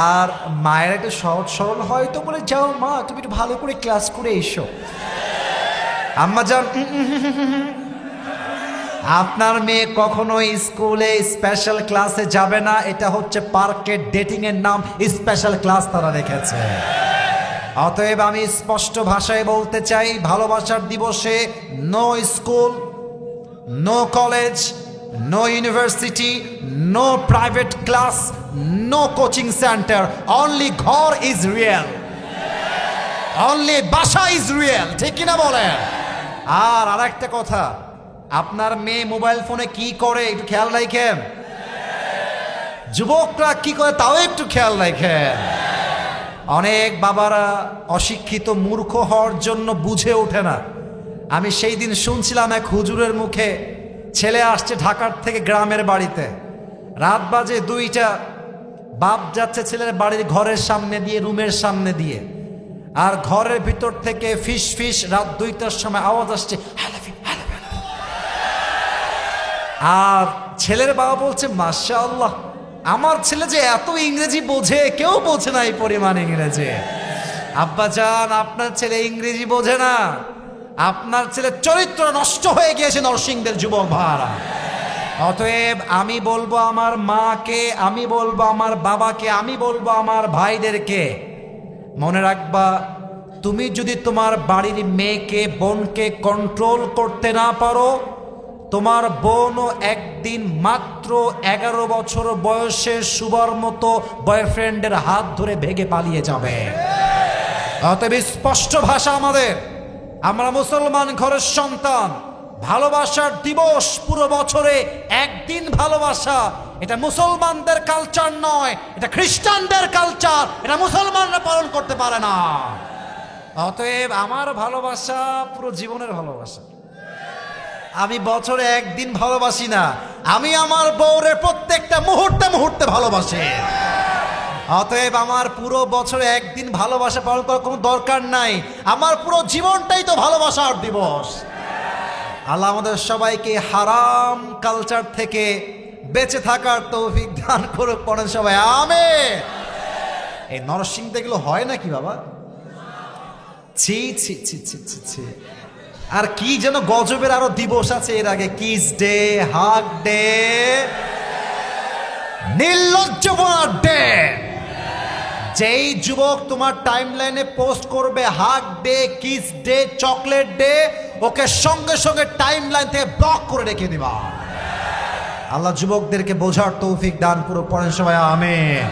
আর মায়ের একটু সহজ সরল হয় তো বলে, যাও মা তুমি একটু ভালো করে ক্লাস করে এসো। আম্মা যান, আপনার মেয়ে কখনোই স্কুলে স্পেশাল ক্লাসে যাবে না। এটা হচ্ছে পার্কের ডেটিং এর নাম, স্পেশাল ক্লাস তারা রেখেছে। অতএব আমি স্পষ্ট ভাষায় বলতে চাই, ভালোবাসার দিবসে no school, no college, no university, no private class, no coaching centre, only ঘর ইজ রিয়েল, অনলি বাসা ইজ রিয়েল, ঠিক কিনা বলেন? আর আরেকটা কথা, আপনার মেয়ে মোবাইল ফোনে কি করে একটু খেয়াল রাখেন, যুবকরা কি করে তাও একটু খেয়াল রাখেন। অনেক বাবারা অশিক্ষিত মূর্খ হওয়ার জন্য বুঝে ওঠে না। আমি সেই দিন শুনছিলাম এক হুজুরের মুখে, ছেলে আসছে ঢাকার থেকে গ্রামের বাড়িতে, রাত বাজে 2টা, বাপ যাচ্ছে ছেলের বাড়ির ঘরের সামনে দিয়ে, রুমের সামনে দিয়ে, আর ঘরের ভিতর থেকে ফিস ফিস রাত 2টার সময় আওয়াজ আসছে, আর ছেলের বাবা বলছে মাশাআল্লাহ, আমার ছেলে যে এত ইংরেজি বোঝে, কেউ বোঝে না এই পরিমাণ ইংরেজি। আব্বা জান, আপনার ছেলে ইংরেজি বোঝে না, আপনার ছেলে চরিত্র নষ্ট হয়ে গিয়েছে নরসিংদের যুবক ভাইরা। অতএব আমি বলবো আমার মাকে, আমি বলবো আমার বাবাকে, আমি বলবো আমার ভাইদেরকে, মনে রাখবা, তুমি যদি তোমার বাড়ির মেয়েকে, বোনকে কন্ট্রোল করতে না পারো, তোমার বোনও একদিন মাত্র 11 বছর বয়সের শুভর মতো বয়ফ্রেন্ডের হাত ধরে ভেগে পালিয়ে যাবে। অতএব স্পষ্ট ভাষা আমাদের, আমরা মুসলমান ঘরের সন্তান, ভালোবাসার দিবস পুরো বছরে একদিন ভালোবাসা, এটা মুসলমানদের কালচার নয়, এটা খ্রিস্টানদের কালচার, এটা মুসলমানরা পালন করতে পারে না। অতএব আমার ভালোবাসা পুরো জীবনের ভালোবাসা। আমি বছরে একদিন ভালোবাসি না, আমি আমার বউরে প্রত্যেকটা মুহূর্তে মুহূর্তে ভালোবাসি। অতএব আমার পুরো বছরে একদিন ভালোবাসা পালন করার কোনো দরকার নাই, আমার পুরো জীবনটাই তো ভালোবাসার দিবস। আল্লাহ আমাদের সবাইকে হারাম কালচার থেকে বেঁচে থাকার তৌফিক দান করুক, পড়েন সবাই আমিন। এই নরসিংদে এগুলো হয় নাকি বাবা? ছি ছি ছি ছি ছি ছি। আর কি যেন গজবের আরো দিবস আছে এর আগে, কিস ডে, হাগ ডে, নির্লজ্জপনার ডে, যেই যুবক তোমার টাইমলাইনে পোস্ট করবে hug day, kiss day, chocolate day, ওকে সঙ্গে সঙ্গে টাইমলাইন থেকে ব্লক করে রেখে দিবা। আল্লাহ যুবকদেরকে বোঝার তৌফিক দান করুক, পড়েন সবাই আমিন।